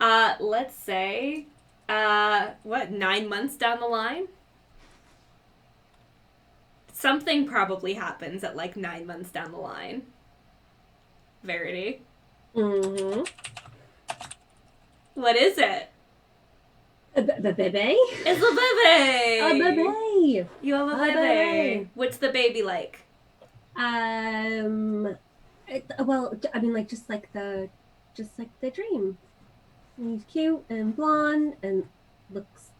Let's say, 9 months down the line? Something probably happens at, 9 months down the line. Verity. Mm-hmm. What is it? A baby? It's a baby! A baby! You have a baby. baby. What's the baby like? Just like the dream. He's cute and blonde and looks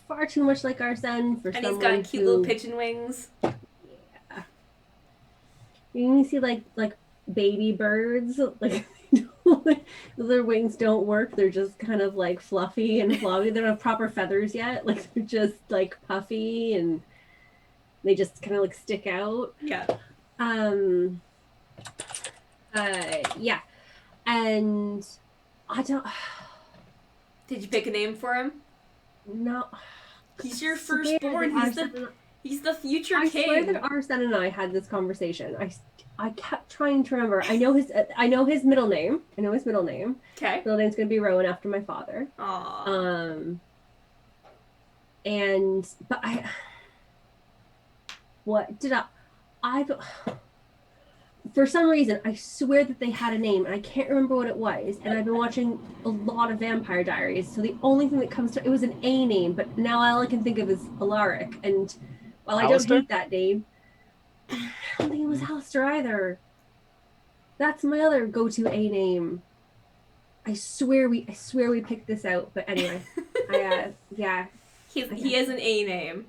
far too much like Arsen for And someone he's got cute little pigeon wings. Yeah. You see like baby birds, like their wings don't work. They're just kind of like fluffy and floppy. They don't have proper feathers yet. Like they're just like puffy and they just kind of like stick out. Yeah. Yeah. And I don't. Did you pick a name for him? No. He's your It's weird. firstborn. He's the future I king. swear that Arsen and I had this conversation. I kept trying to remember. I know his middle name. Okay. Middle name's gonna be Rowan after my father. Aww. But what did I for some reason, I swear that they had a name, and I can't remember what it was. And I've been watching a lot of Vampire Diaries, so the only thing that comes to it was an A name, but now all I can think of is Alaric. And while I don't hate that name, I don't think it was Alistair either. That's my other go-to A name. I swear we picked this out, but anyway, yeah. He has an A name.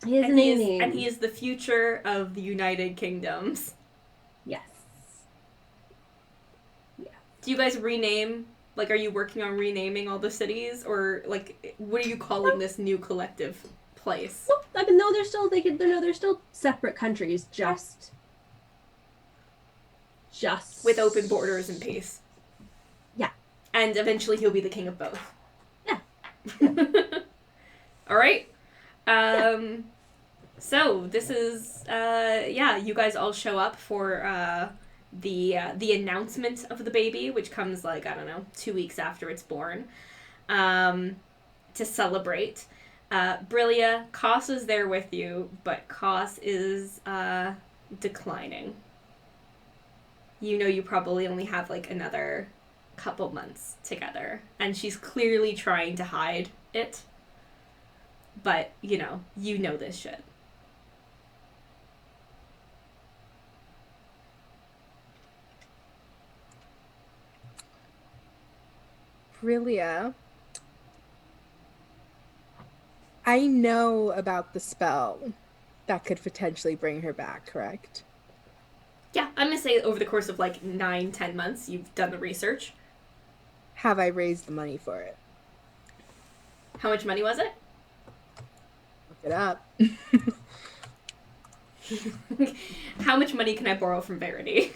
He has an A name, and he is the future of the United Kingdoms. Yes. Do you guys rename? Like, are you working on renaming all the cities, or like, what are you calling this new collective place? Well, I mean, no, they're still separate countries, just with open borders and peace. Yeah. And eventually he'll be the king of both. Yeah. All right. So this is you guys all show up for the announcement of the baby, which comes like, I don't know, 2 weeks after it's born, to celebrate. Brillia, Koss is there with you, but Koss is declining. You know, you probably only have like another couple months together, and she's clearly trying to hide it, but you know this shit. Brillia, I know about the spell that could potentially bring her back, correct? Yeah, I'm gonna say over the course of like 9-10 months, you've done the research. Have I raised the money for it? How much money was it? Look it up. How much money can I borrow from Verity?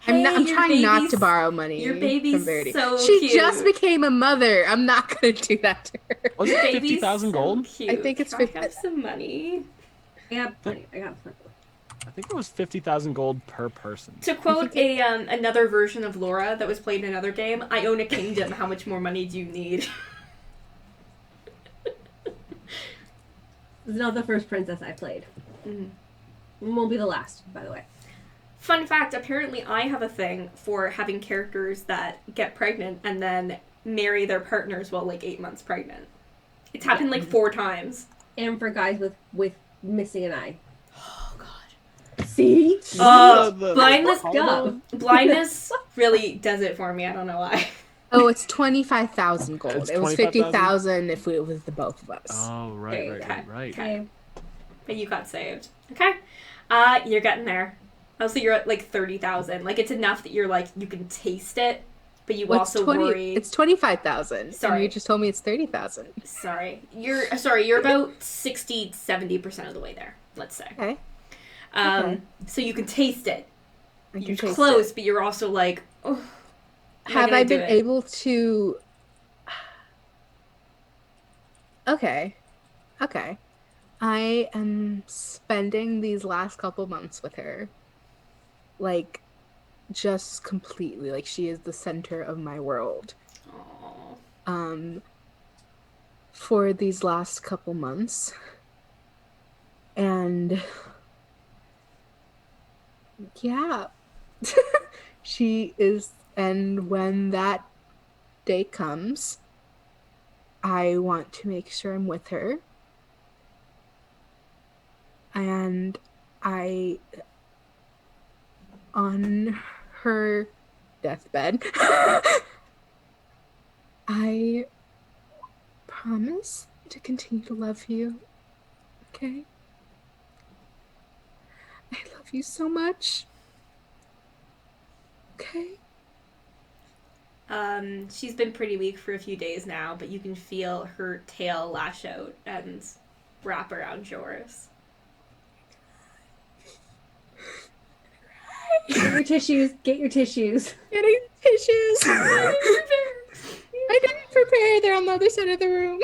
I'm trying not to borrow money. Your baby's from Verity. so she cute. just became a mother. I'm not going to do that to her. Was it 50,000 gold? Cute. I think it's Can I have some money. I got plenty. I think it was 50,000 gold per person. To quote another version of Laura that was played in another game, I own a kingdom. How much more money do you need? This is not the first princess I played. Mm-hmm. Won't be the last, by the way. Fun fact, apparently I have a thing for having characters that get pregnant and then marry their partners while like 8 months pregnant. It's happened like 4 times. And for guys with missing an eye. Oh god. See? Blindness really does it for me. I don't know why. Oh, it's 25,000 gold. It's it was 50,000 if it was the both of us. Oh, right. Okay. But you got saved. Okay. You're getting there. Also, you're at like 30,000. Like, it's enough that you're like, you can taste it, but you also worry. It's 25,000. Sorry. And you just told me it's 30,000. Sorry. You're about 60-70% of the way there, let's say. Okay. So you can taste it. You're close, but you're also like, oh. Have I been able to... Okay. I am spending these last couple months with her. Like, just completely. Like, she is the center of my world. Aww. For these last couple months. And... yeah. She is... And when that day comes, I want to make sure I'm with her. And on her deathbed, I promise to continue to love you. Okay? I love you so much. Okay? She's been pretty weak for a few days now, but you can feel her tail lash out and wrap around yours. Get your tissues. Getting tissues. I didn't prepare. They're on the other side of the room.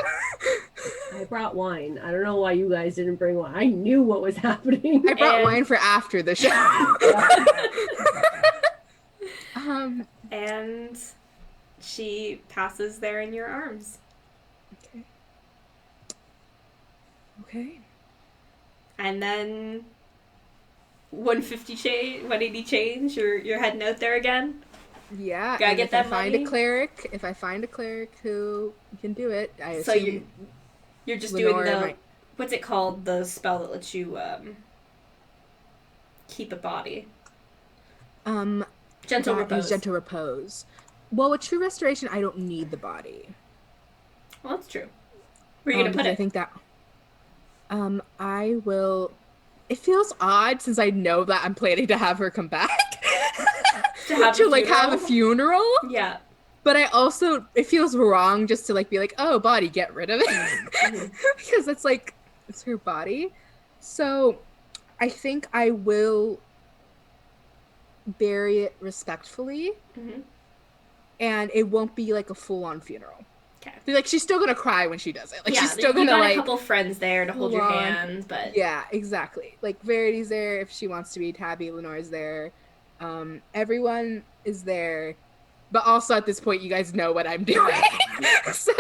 I brought wine. I don't know why you guys didn't bring wine. I knew what was happening. I brought And- wine for after the show. And she passes there in your arms. Okay. Okay. And then 180 change, you're heading out there again. Yeah. Gotta and get if that I find money. if I find a cleric who can do it, I So assume you're just Lenore doing the might- what's it called? The spell that lets you keep a body. Gentle that repose. is gentle repose. Well, with true restoration, I don't need the body. Well, that's true. Where are you gonna put because it? I think that I will. It feels odd since I know that I'm planning to have her come back To have to a like have a funeral? funeral. Yeah. But I also, it feels wrong just to like be like, oh, body, get rid of it, because it's like it's her body. So I think I will bury it respectfully, Mm-hmm. and it won't be like a full-on funeral. Okay. Like she's still gonna cry when she does it. Like Yeah, she's still you gonna got like a couple friends there to hold your full on. hand, but Yeah, exactly. Like Verity's there if she wants to be. Taabi, Lenore's there. Everyone is there, but also at this point, you guys know what I'm doing. So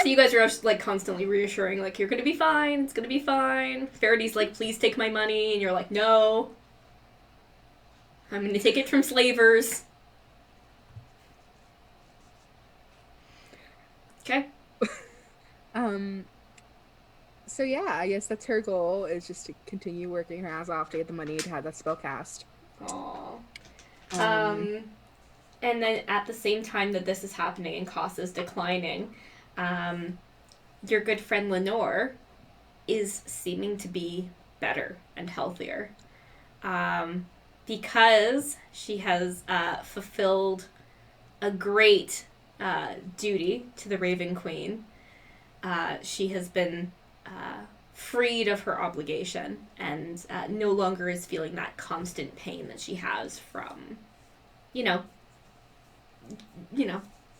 you guys are like constantly reassuring, like you're gonna be fine. It's gonna be fine. Verity's like, please take my money, and you're like, no. I'm gonna take it from slavers. Okay. So yeah, I guess that's her goal, is just to continue working her ass off to get the money to have that spell cast. Aww. And then at the same time that this is happening and cost is declining, your good friend Lenore is seeming to be better and healthier. Because she has fulfilled a great duty to the Raven Queen. She has been freed of her obligation and no longer is feeling that constant pain that she has from,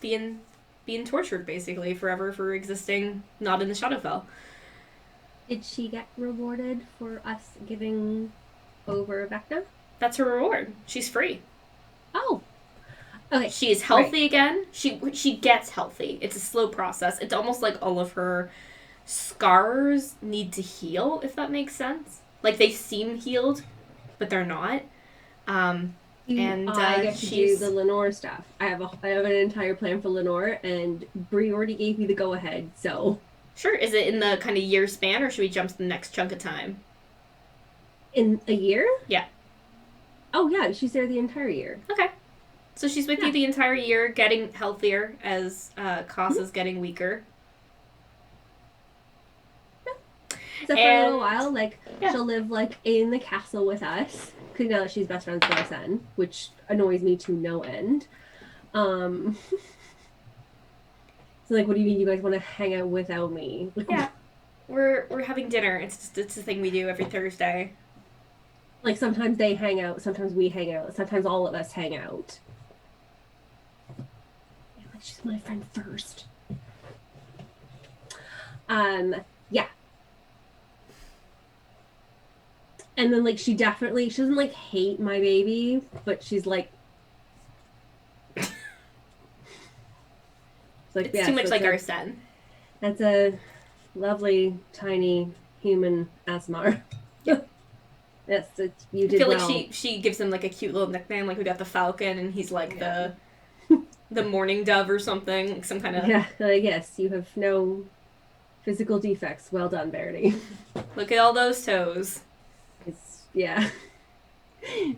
being tortured basically forever for existing not in the Shadowfell. Did she get rewarded for us giving over Vecna? That's her reward. She's free. Oh. Okay. She is healthy again. She gets healthy. It's a slow process. It's almost like all of her scars need to heal, if that makes sense. Like they seem healed, but they're not. And I get to do she's the Lenore stuff. I have an entire plan for Lenore, and Bree already gave me the go ahead. So sure. Is it in the kind of year span, or should we jump to the next chunk of time? in a year? Yeah. Oh yeah, she's there the entire year. Okay. So she's with you the entire year, getting healthier as Koss is getting weaker. So for a little while, like she'll live like in the castle with us, because now that she's best friends with Arsen, which annoys me to no end. So like, what do you mean you guys want to hang out without me? Like, Yeah. We're having dinner. It's a thing we do every Thursday. like sometimes they hang out, sometimes we hang out, sometimes all of us hang out. Yeah, but she's my friend first. Yeah. And then like she doesn't like hate my baby, but she's like it's like, It's too much like Arsen. That's a lovely tiny human Asmar. Yes, you I did feel well. like she gives him like a cute little nickname, like we got the Falcon, and he's like the morning dove or something, like some kind of. Yeah, yes, you have no physical defects. Well done, Verity. Look at all those toes. Yeah.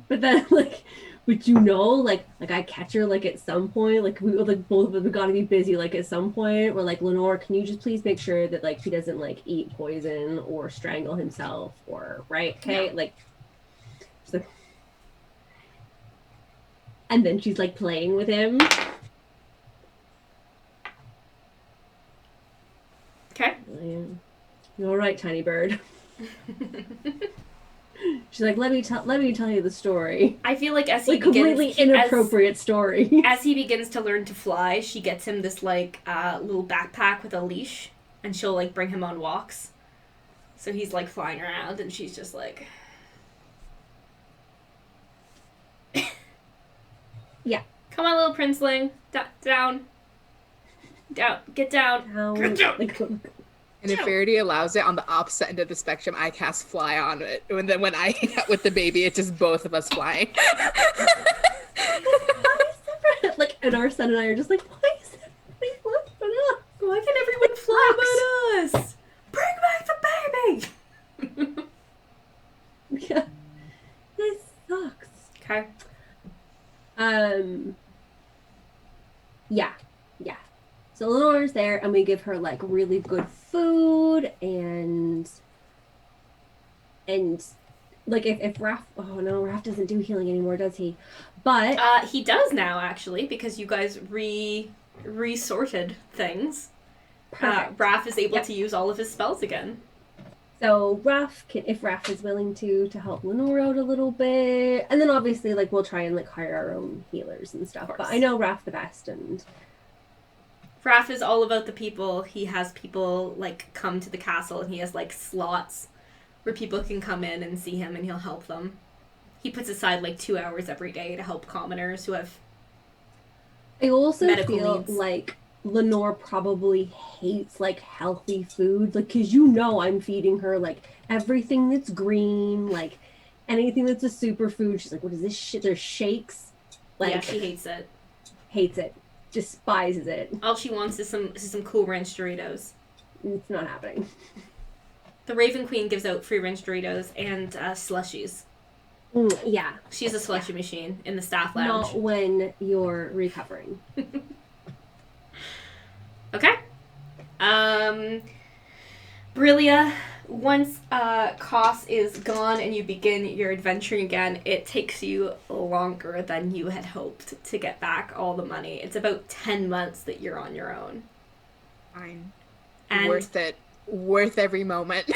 But then, like, would you know, like I catch her, like, at some point, like, we both of us gotta be busy, like, at some point, we're like, Lenore, can you just please make sure that, like, he doesn't, like, eat poison or strangle himself, or, right? Okay, Yeah. like, so... And then she's, like, playing with him. Okay. You're all right, tiny bird. She's like, let me tell you the story. I feel like as he Like, begins, completely inappropriate story. as he begins to learn to fly, she gets him this like little backpack with a leash, and she'll like bring him on walks. So he's like flying around, and she's just like, Yeah. "Come on, little princeling, down, get down." Get down. Like, And if Verity allows it on the opposite end of the spectrum, I cast fly on it. And then when I hang out with the baby, it's just both of us flying. like, and Arsen and I are just like, why is everybody flipping up? Why can everyone fly but us? Bring back the baby. Yeah. This sucks. Okay. Yeah. So Lenore's there, and we give her like really good food, and like if Raph, oh no, Raph doesn't do healing anymore, does he? But He does now, actually, because you guys resorted things. perfect. Raph is able to use all of his spells again. So Raph can, if Raph is willing to help Lenore out a little bit, and then obviously like we'll try and like hire our own healers and stuff. But I know Raph the best, and Raph is all about the people. He has people like come to the castle, and he has like slots where people can come in and see him, and he'll help them. He puts aside like 2 hours every day to help commoners who have I also medical feel needs. like Lenore probably hates like healthy food, like because you know I'm feeding her like everything that's green, like anything that's a superfood. She's like, what is this shit? There's shakes. Like Yeah, she hates it. hates it, despises it. All she wants is some Cool Ranch Doritos. It's not happening. The Raven Queen gives out free Ranch Doritos and slushies. Yeah, She's a slushy machine in the staff lounge. not when you're recovering. Okay. Brillia, once Koss is gone and you begin your adventuring again, it takes you longer than you had hoped to get back all the money. It's about 10 months that you're on your own. Fine. And, Worth it. Worth every moment.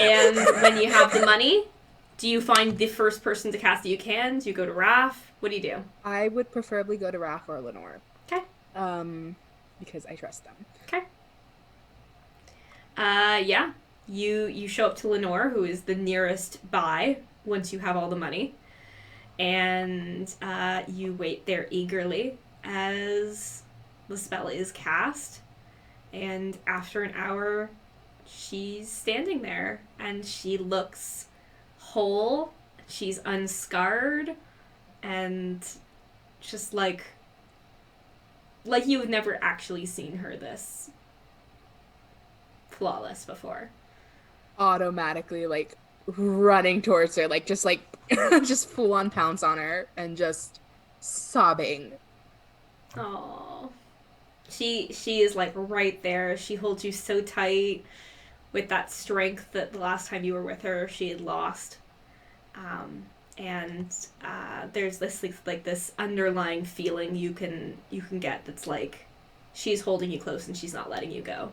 and when you have the money, do you find the first person to cast that you can? Do you go to Raph? What do you do? I would preferably go to Raph or Lenore. Okay. Because I trust them. Okay. Yeah. You show up to Lenore, who is the nearest by once you have all the money. And you wait there eagerly as the spell is cast. And after an hour, she's standing there and she looks whole. She's unscarred and just like you've never actually seen her this flawless before. Automatically, like, running towards her, like, just full on pounce on her and just sobbing. Oh, she is like right there. She holds you so tight with that strength that the last time you were with her she had lost. And there's this like this underlying feeling you can get that's like she's holding you close and she's not letting you go.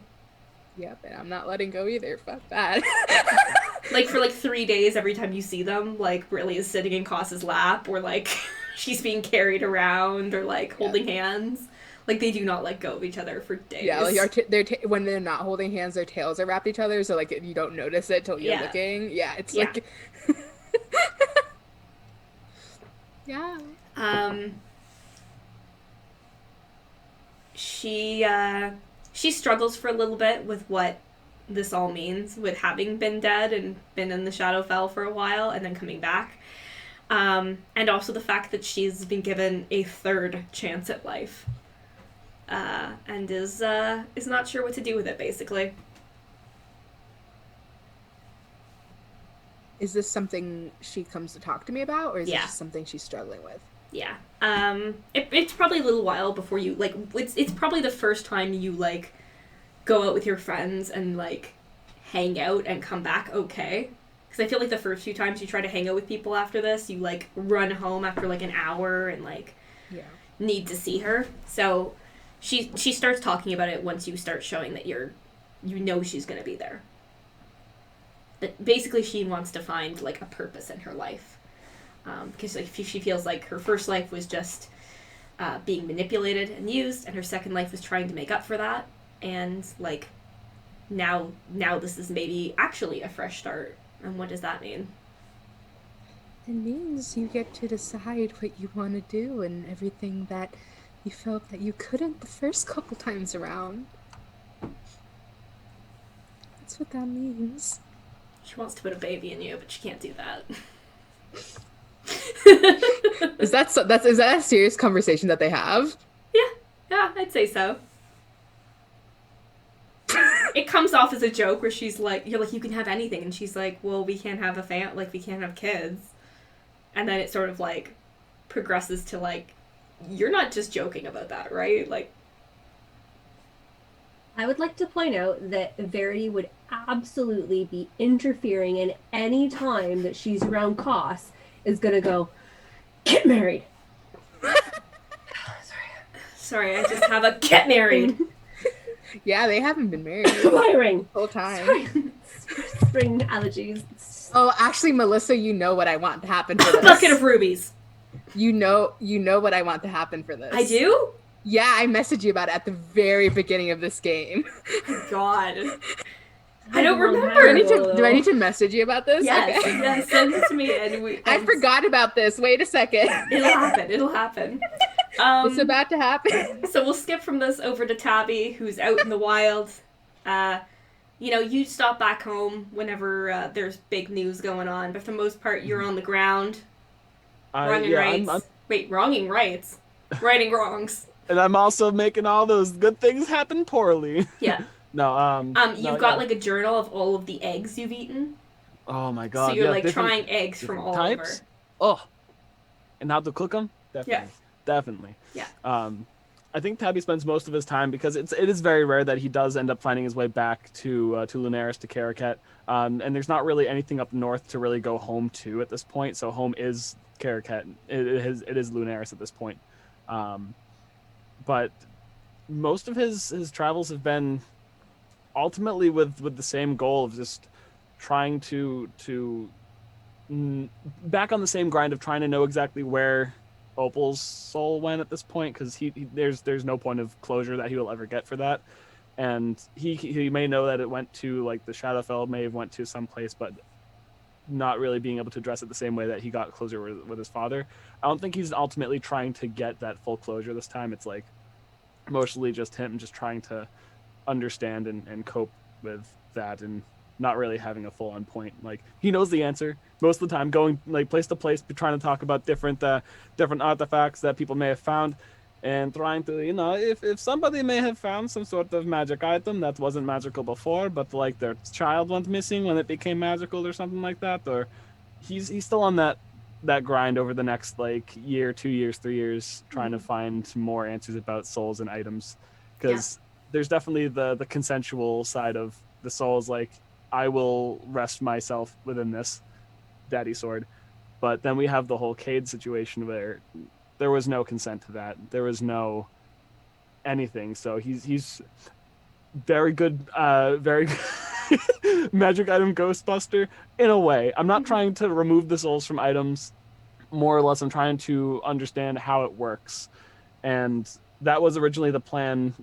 Yep, and I'm not letting go either. Fuck that. Like for like 3 days, every time you see them, like Brillia is sitting in Koss's lap, or like she's being carried around, or like holding hands. Like they do not let go of each other for days. Yeah, like when they're not holding hands, their tails are wrapped each other, so like you don't notice it till you're looking. Yeah, it's like. Yeah. She struggles for a little bit with what this all means, with having been dead and been in the Shadowfell for a while and then coming back. And also the fact that she's been given a third chance at life. And is not sure what to do with it, basically. Is this something she comes to talk to me about, or is it Yeah. just something she's struggling with? Yeah. It's probably a little while before you, like, it's probably the first time you, like, go out with your friends and, like, hang out and come back okay. Because I feel like the first few times you try to hang out with people after this, you, like, run home after, like, an hour and, like, need to see her. So she starts talking about it once you start showing that you know she's going to be there. But basically she wants to find, like, a purpose in her life. Because like, she feels like her first life was just being manipulated and used, and her second life was trying to make up for that. And, like, now this is maybe actually a fresh start. And what does that mean? It means you get to decide what you want to do and everything that you felt that you couldn't the first couple times around. That's what that means. She wants to put a baby in you, but she can't do that. Is that a serious conversation that they have? Yeah, I'd say so. It comes off as a joke where she's like, you're like, you can have anything, and she's like, well, we can't have we can't have kids. And then it sort of like progresses to like, you're not just joking about that, right? Like, I would like to point out that Verity would absolutely be interfering in any time that she's around Koss is gonna go, get married. sorry, I just have a get married. Yeah, they haven't been married Wiring. the whole time. Sorry. Spring allergies. Oh, actually, Melissa, you know what I want to happen for this. Bucket of rubies. You know what I want to happen for this. I do? Yeah, I messaged you about it at the very beginning of this game. God. I don't remember. Do I need to message you about this? Yes, Okay. yes, send it to me. And I forgot about this. Wait a second. It'll happen. It's about to happen. So we'll skip from this over to Taabi, who's out in the wild. You stop back home whenever there's big news going on, but for the most part, you're on the ground. Wronging rights. Wronging rights. Righting wrongs. And I'm also making all those good things happen poorly. Yeah. No, you've got like a journal of all of the eggs you've eaten. Oh my god. So you're yeah, trying eggs from all types? over. Oh. And how to cook them? Definitely. Yeah. Definitely. Yeah. I think Taabi spends most of his time, because it is very rare that he does end up finding his way back to Lunaris, to Caracat. And there's not really anything up north to really go home to at this point. So home is Caracat. It is Lunaris at this point. But most of his travels have been ultimately with the same goal of just trying to back on the same grind of trying to know exactly where Opal's soul went at this point, because there's no point of closure that he will ever get for that. And he may know that it went to like the Shadowfell, may have went to some place, but not really being able to address it the same way that he got closure with his father. I don't think he's ultimately trying to get that full closure this time. It's like mostly just him just trying to understand and cope with that, and not really having a full on point. Like, he knows the answer most of the time, going like place to place, trying to talk about different artifacts that people may have found, and trying to, if somebody may have found some sort of magic item that wasn't magical before, but like their child went missing when it became magical or something like that, or he's still on that grind over the next like year, 2 years, 3 years, trying to find more answers about souls and items, because there's definitely the consensual side of the souls, like, I will rest myself within this daddy sword. But then we have the whole Cade situation where there was no consent to that. There was no anything. So he's very good, very magic item Ghostbuster in a way. I'm not trying to remove the souls from items. More or less, I'm trying to understand how it works. And that was originally the plan,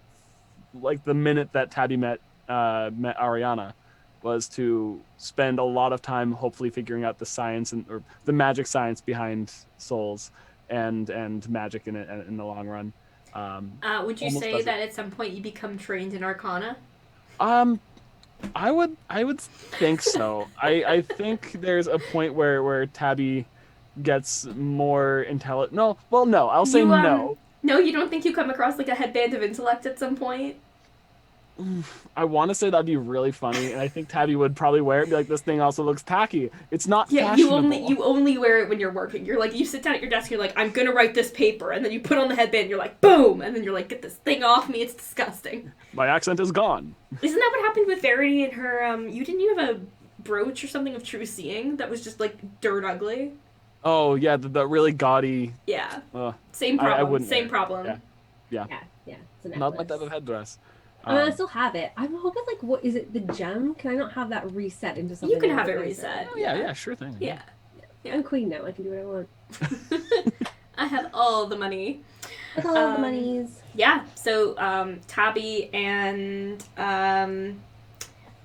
like the minute that Taabi met Ariana, was to spend a lot of time hopefully figuring out the science or the magic science behind souls and magic in it in the long run. Would you say that at some point you become trained in Arcana? I would think so. I think there's a point where Taabi gets more intelligent. No, I'll say no. No, you don't think you come across like a headband of intellect at some point? I want to say that'd be really funny, and I think Taabi would probably wear it and be like, this thing also looks tacky. It's not fashionable. You only wear it when you're working. You're like, you sit down at your desk and you're like, I'm gonna write this paper, and then you put on the headband and you're like, boom, and then you're like, get this thing off me, it's disgusting. My accent is gone. Isn't that what happened with Verity and her, you have a brooch or something of true seeing that was just like dirt ugly? Oh yeah, the really gaudy. Yeah. Same problem. Same problem. Yeah. It's a necklace. Not my type of headdress. I still have it. I'm hoping, like, what is it? The gem? Can I not have that reset into something? You can have it reset. Oh, yeah, sure thing. Yeah. I'm queen now. I can do what I want. I have all the money. With all the monies. Yeah. So Taabi and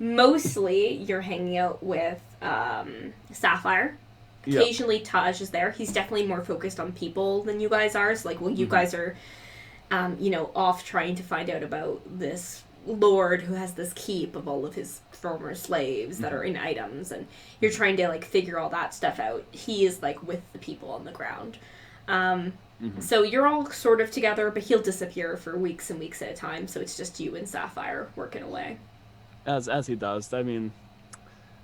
Mostly, you're hanging out with Sapphire. Yep. Occasionally, Taj is there. He's definitely more focused on people than you guys are. So, like, well, you guys are, off trying to find out about this lord who has this keep of all of his former slaves that are in items, and you're trying to, like, figure all that stuff out. He is, like, with the people on the ground. So you're all sort of together, but he'll disappear for weeks and weeks at a time, so it's just you and Sapphire working away. As he does. I mean,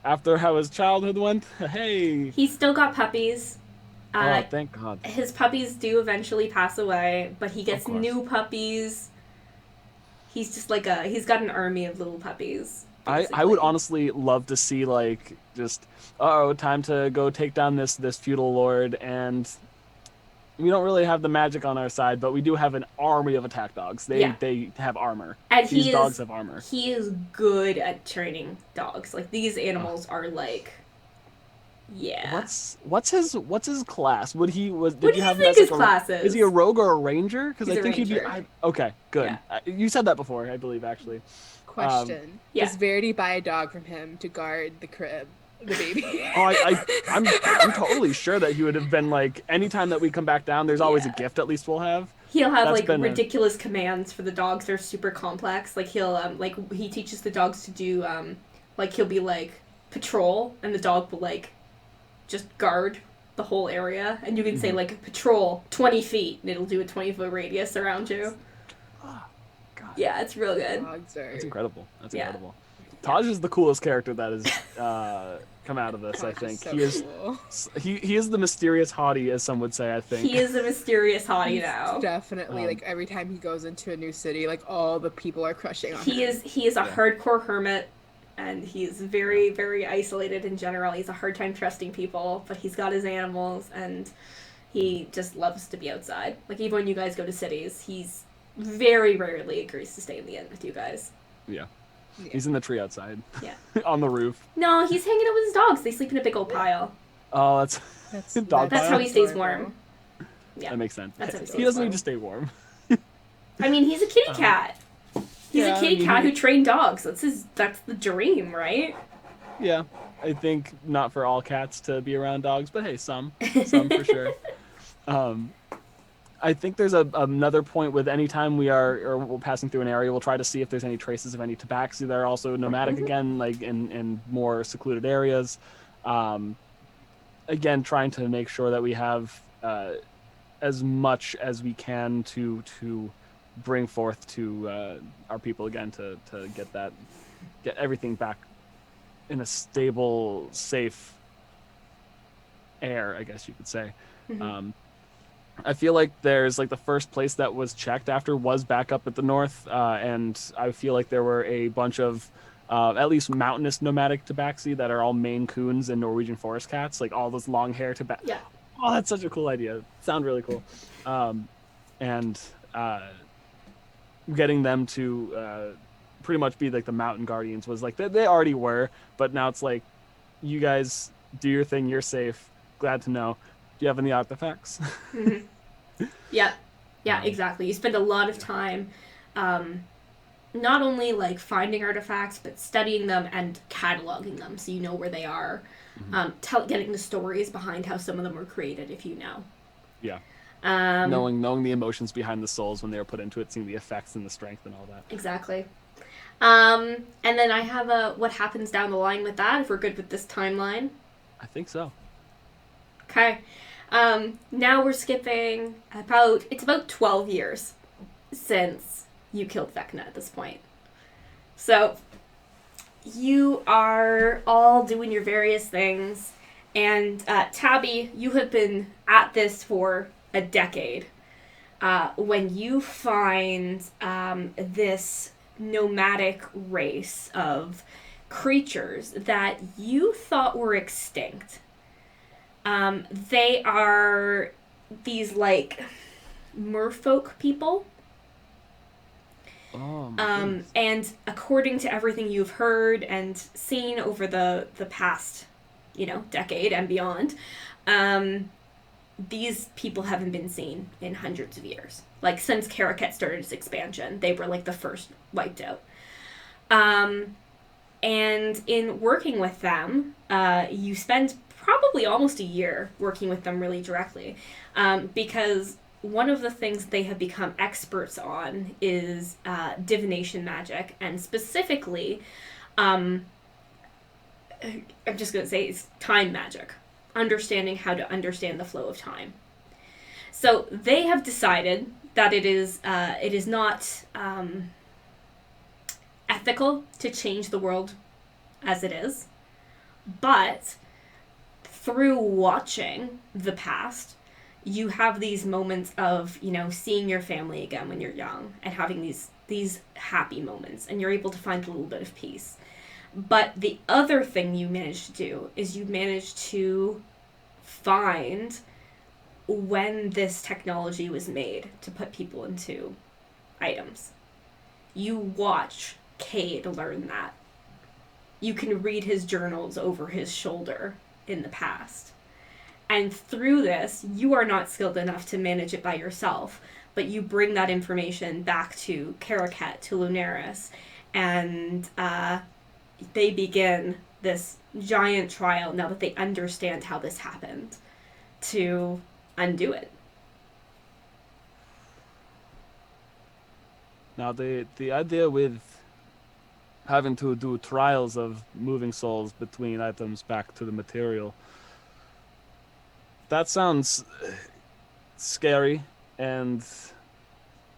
after how his childhood went, hey. He's still got puppies. Oh, thank God. His puppies do eventually pass away, but he gets Of course. new puppies. He's just like he's got an army of little puppies. I basically. would honestly love to see, like, just, time to go take down this feudal lord, and we don't really have the magic on our side, but we do have an army of attack dogs. They have armor. And These dogs have armor. He is good at training dogs. Like, these animals are like, yeah. What's his class? Did What do you you have him think as, his like, class is? Is he a rogue or a ranger? Because He's I a think he'd be. ranger. Okay, good. Yeah. You said that before, I believe, actually. Question. yeah. Does Verity buy a dog from him to guard the crib, the baby? I'm totally sure that he would have been like, anytime that we come back down, there's always a gift at least we'll have. He'll have, That's like, been ridiculous commands for the dogs. They're super complex. Like, he'll, he teaches the dogs to do, he'll be like, patrol, and the dog will, like, just guard the whole area. And you can say, like, patrol 20 feet, and it'll do a 20-foot radius around you. Oh, God. Yeah, it's real good. Dogs are... That's incredible. That's Yeah. incredible. Taj is the coolest character that has come out of this, I Taj is think. so He is cool. he is the mysterious hottie, as some would say, I think. He is a mysterious hottie now. Definitely, like, every time he goes into a new city, like, all the people are crushing on him. He is a hardcore hermit, and he's very, very isolated in general. He's a hard time trusting people, but he's got his animals, and he just loves to be outside. Like, even when you guys go to cities, he's very rarely agrees to stay in the inn with you guys. Yeah. He's in the tree outside. Yeah. On the roof. No, he's hanging out with his dogs. They sleep in a big old pile. Oh, that's dog That's pile? how he stays warm. Yeah. That makes sense. That's how he He stays doesn't warm. need to stay warm. I mean, he's a kitty cat. He's yeah, a kitty I mean, cat who trained dogs. That's the dream, right? Yeah. I think not for all cats to be around dogs, but hey, some for sure. I think there's another point with any time we're passing through an area, we'll try to see if there's any traces of any tabaxi that are also nomadic again, like in more secluded areas. Again, trying to make sure that we have as much as we can to bring forth to our people again to get everything back in a stable, safe air, I guess you could say. Mm-hmm. I feel like there's like the first place that was checked after was back up at the north, and I feel like there were a bunch of at least mountainous nomadic tabaxi that are all Maine Coons and Norwegian forest cats, like all those long hair tabaxi. Yeah. Oh, that's such a cool idea. Sound really cool. And getting them to pretty much be like the mountain guardians was like they already were, but now it's like, you guys do your thing, you're safe. Glad to know. Do you have any artifacts? Mm-hmm. Yeah, exactly. You spend a lot of time not only like finding artifacts, but studying them and cataloging them so you know where they are. Getting the stories behind how some of them were created, if you know. Yeah. Knowing the emotions behind the souls when they were put into it, seeing the effects and the strength and all that. Exactly. And then I have what happens down the line with that, if we're good with this timeline. I think so. Okay. Now we're skipping about 12 years since you killed Vecna at this point. So you are all doing your various things, and Taabi, you have been at this for a decade. When you find this nomadic race of creatures that you thought were extinct. They are these, like, merfolk people. Oh, And according to everything you've heard and seen over the past, decade and beyond, these people haven't been seen in hundreds of years. Like, since Karaket started its expansion, they were, like, the first wiped out. And in working with them, you spend probably almost a year working with them really directly, because one of the things they have become experts on is divination magic, and specifically, I'm just going to say it's time magic, understanding how to understand the flow of time. So they have decided that it is not ethical to change the world as it is, but through watching the past, you have these moments of, you know, seeing your family again when you're young and having these happy moments, and you're able to find a little bit of peace. But the other thing you manage to do is you manage to find when this technology was made to put people into items. You watch Cade learn that. You can read his journals over his shoulder in the past. And through this, you are not skilled enough to manage it by yourself, but you bring that information back to Caracat, to Lunaris, and they begin this giant trial, now that they understand how this happened, to undo it. Now, the idea with having to do trials of moving souls between items back to the material, that sounds scary, and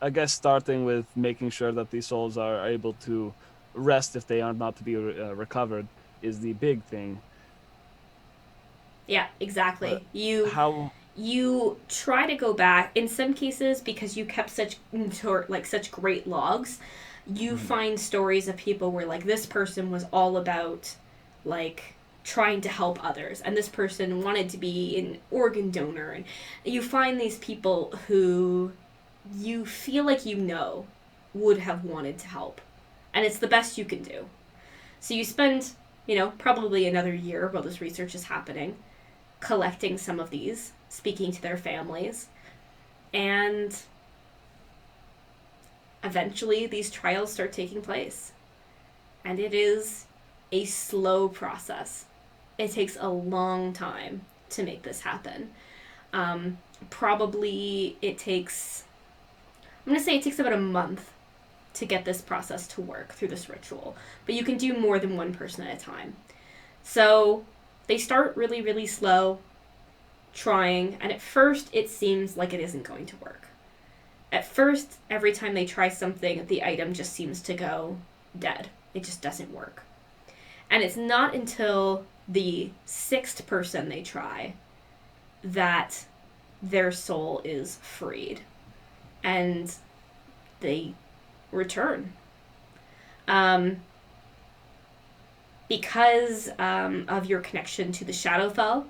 I guess starting with making sure that these souls are able to rest if they are not to be recovered is the big thing. Yeah, exactly. How You try to go back in some cases because you kept such great logs. You find stories of people where, like, this person was all about, like, trying to help others, and this person wanted to be an organ donor, and you find these people who you feel like would have wanted to help, and it's the best you can do. So you spend, probably another year while this research is happening, collecting some of these, speaking to their families, and eventually these trials start taking place. And it is a slow process. It takes a long time to make this happen. Probably it takes about a month to get this process to work through this ritual. But you can do more than one person at a time. So they start really, really slow, trying, and at first it seems like it isn't going to work. At first, every time they try something, the item just seems to go dead. It just doesn't work. And it's not until the 6th person they try that their soul is freed. And they return. Because of your connection to the Shadowfell,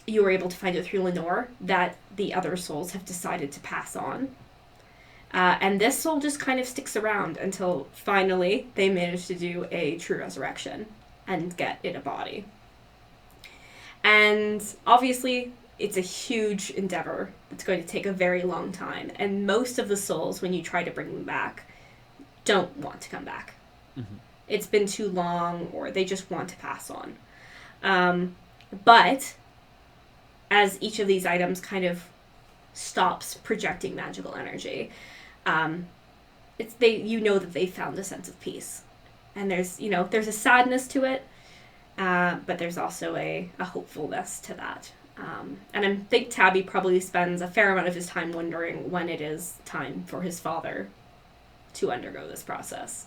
you were able to find out through Lenore that the other souls have decided to pass on. And this soul just kind of sticks around until finally they manage to do a true resurrection and get in a body. And obviously, it's a huge endeavor. It's going to take a very long time. And most of the souls, when you try to bring them back, don't want to come back. Mm-hmm. It's been too long, or they just want to pass on. But as each of these items kind of stops projecting magical energy, that they found a sense of peace, and there's a sadness to it, but there's also a hopefulness to that. And I think Taabi probably spends a fair amount of his time wondering when it is time for his father to undergo this process.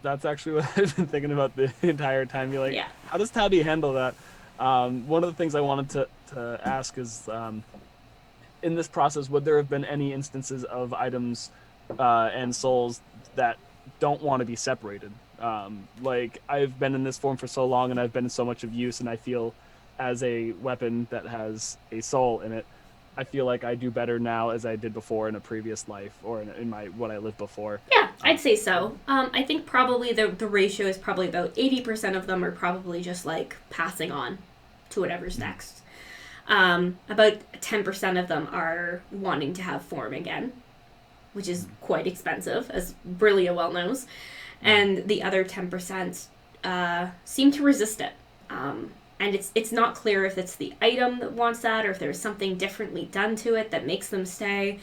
That's actually what I've been thinking about the entire time. How does Taabi handle that? One of the things I wanted to ask is, in this process, would there have been any instances of items and souls that don't want to be separated? I've been in this form for so long, and I've been in so much of use, and I feel as a weapon that has a soul in it, I feel like I do better now as I did before in a previous life, or in what I lived before. Yeah, I'd say so. I think probably the ratio is probably about 80% of them are probably just like passing on to whatever's next. About 10% of them are wanting to have form again. which is quite expensive, as Brillia well knows, and the other 10% seem to resist it. And it's not clear if it's the item that wants that or if there's something differently done to it that makes them stay.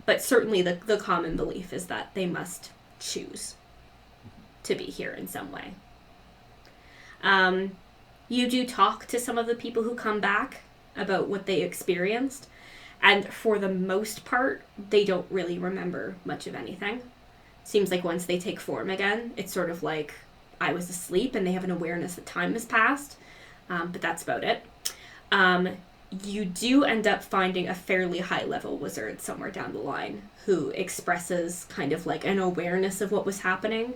But certainly the common belief is that they must choose to be here in some way. You do talk to some of the people who come back about what they experienced, and for the most part, they don't really remember much of anything. Seems like once they take form again, it's sort of like I was asleep and they have an awareness that time has passed, but that's about it. You do end up finding a fairly high-level wizard somewhere down the line who expresses kind of like an awareness of what was happening.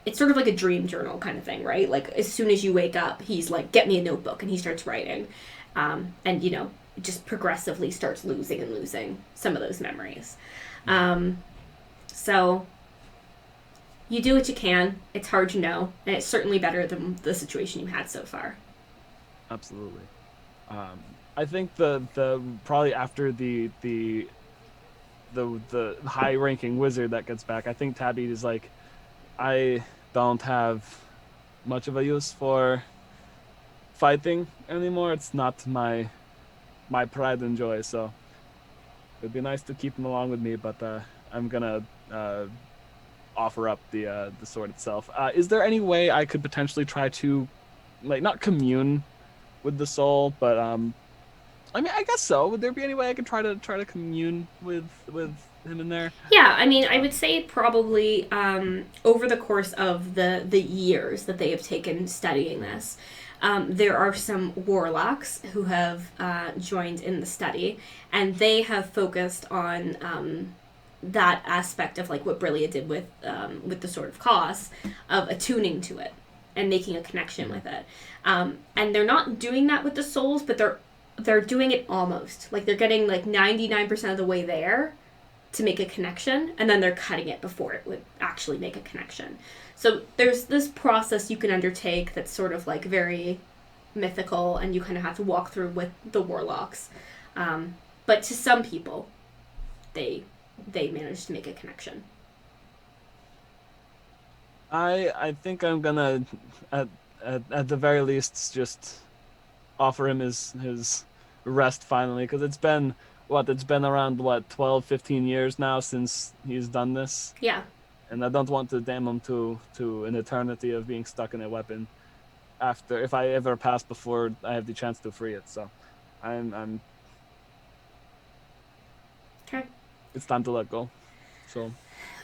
It's sort of like a dream journal kind of thing, right? Like, as soon as you wake up, he's like, get me a notebook, and he starts writing. And, you know, just progressively starts losing some of those memories. So, you do what you can. It's hard to know, and it's certainly better than the situation you had so far. Absolutely. I think the probably after the high-ranking wizard that gets back, I think Taabi is like, I don't have much of a use for fighting anymore. It's not my pride and joy, so it'd be nice to keep him along with me, but I'm gonna offer up the sword itself. Is there any way I could potentially try to, like, not commune with the soul, but I mean, I guess so. Would there be any way I could try to commune with him in there? Yeah, I mean, I would say probably over the course of the years that they have taken studying this, there are some warlocks who have joined in the study, and they have focused on that aspect of like what Brillia did with the Sword of Chaos, of attuning to it and making a connection with it. And they're not doing that with the souls, but they're doing it almost. Like, they're getting like 99% of the way there to make a connection, and then they're cutting it before it would actually make a connection. So there's this process you can undertake that's sort of like very mythical, and you kind of have to walk through with the warlocks. But to some people, they manage to make a connection. I think I'm gonna at the very least just offer him his rest finally, because it's been around 12, 15 years now since he's done this. Yeah. And I don't want to damn him to an eternity of being stuck in a weapon after, if I ever pass before I have the chance to free it. So I'm Okay. It's time to let go. So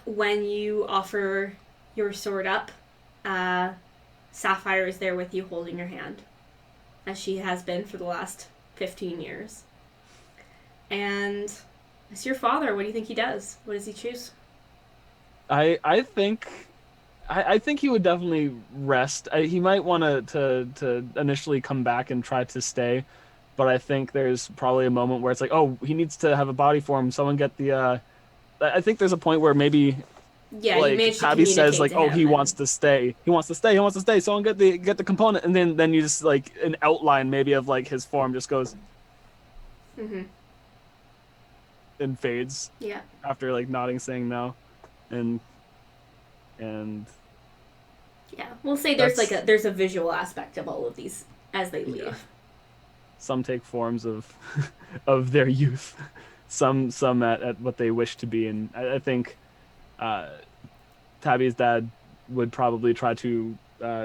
when you offer your sword up, Sapphire is there with you holding your hand, as she has been for the last 15 years. And it's your father. What do you think he does? What does he choose? I think he would definitely rest. He might want to initially come back and try to stay, but I think there's probably a moment where it's like, oh, he needs to have a body form. Someone get the. I think there's a point where maybe. Yeah, like, you managed to Taabi says like, oh, he and... wants to stay. He wants to stay. Someone get the component, and then you just like an outline maybe of like his form just goes. Mm-hmm. And fades. Yeah. After like nodding, saying no, and. Yeah, we'll say there's a visual aspect of all of these as they leave. Yeah. Some take forms of of their youth, some at what they wish to be, and I think Taabi's dad would probably try to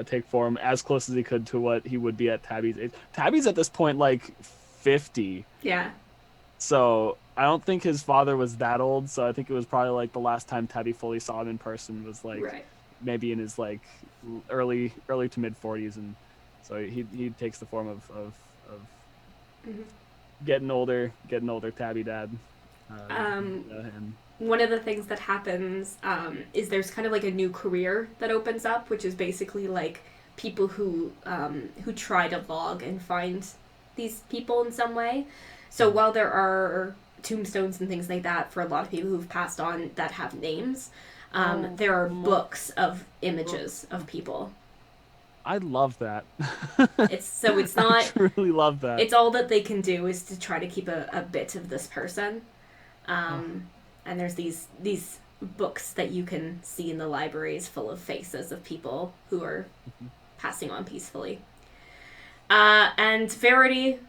take form as close as he could to what he would be at Taabi's age. Taabi's at this point like 50. Yeah. So I don't think his father was that old. So I think it was probably like the last time Taabi fully saw him in person was like maybe in his like early to mid 40s, and so he takes the form of mm-hmm. getting older Taabi dad. And one of the things that happens is there's kind of like a new career that opens up, which is basically like people who try to log and find these people in some way. So while there are tombstones and things like that for a lot of people who've passed on that have names, there are books of images of people. I love that. It's not. I really love that. It's all that they can do is to try to keep a bit of this person, and and there's these books that you can see in the libraries full of faces of people who are passing on peacefully. And Verity,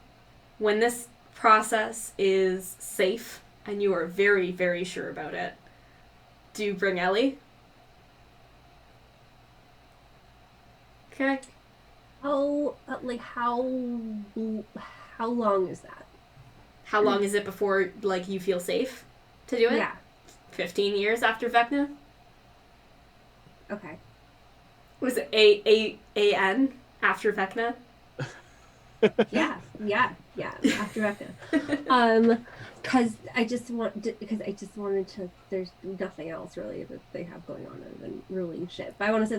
when this process is safe and you are very, very sure about it, do you bring Ellie? Okay. How long is that? How long is it before, like, you feel safe to do it? Yeah. 15 years after Vecna? Okay. Was it A-N after Vecna? Yeah. After Vecna. Because I just wanted to. There's nothing else really that they have going on other than ruling shit. But I want to say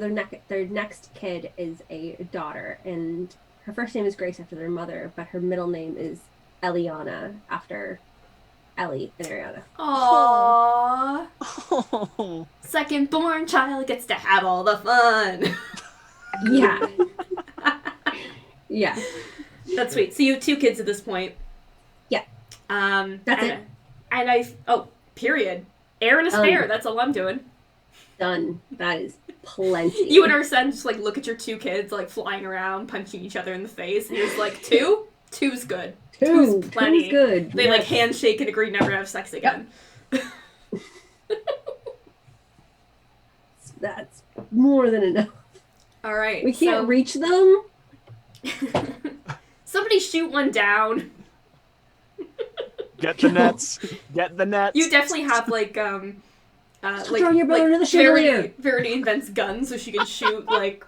their next kid is a daughter, and her first name is Grace after their mother, but her middle name is Eliana after Ellie and Ariana. Aww. Oh. Second born child gets to have all the fun. Yeah. Yeah. That's sweet. So you have 2 kids at this point. Yeah. That's it. And period. Air and a spare. That's all I'm doing. Done. That is plenty. You and Arsen just, like, look at your 2 kids, like, flying around, punching each other in the face, and you're just like, 2? 2's good. Two's plenty. good. They, like, handshake and agree never to have sex again. That's more than enough. All right. We can't reach them. Somebody shoot one down. Get the nets. Get the nets. You definitely have, like, Throw your brother into the chandelier. Verity invents guns so she can shoot, like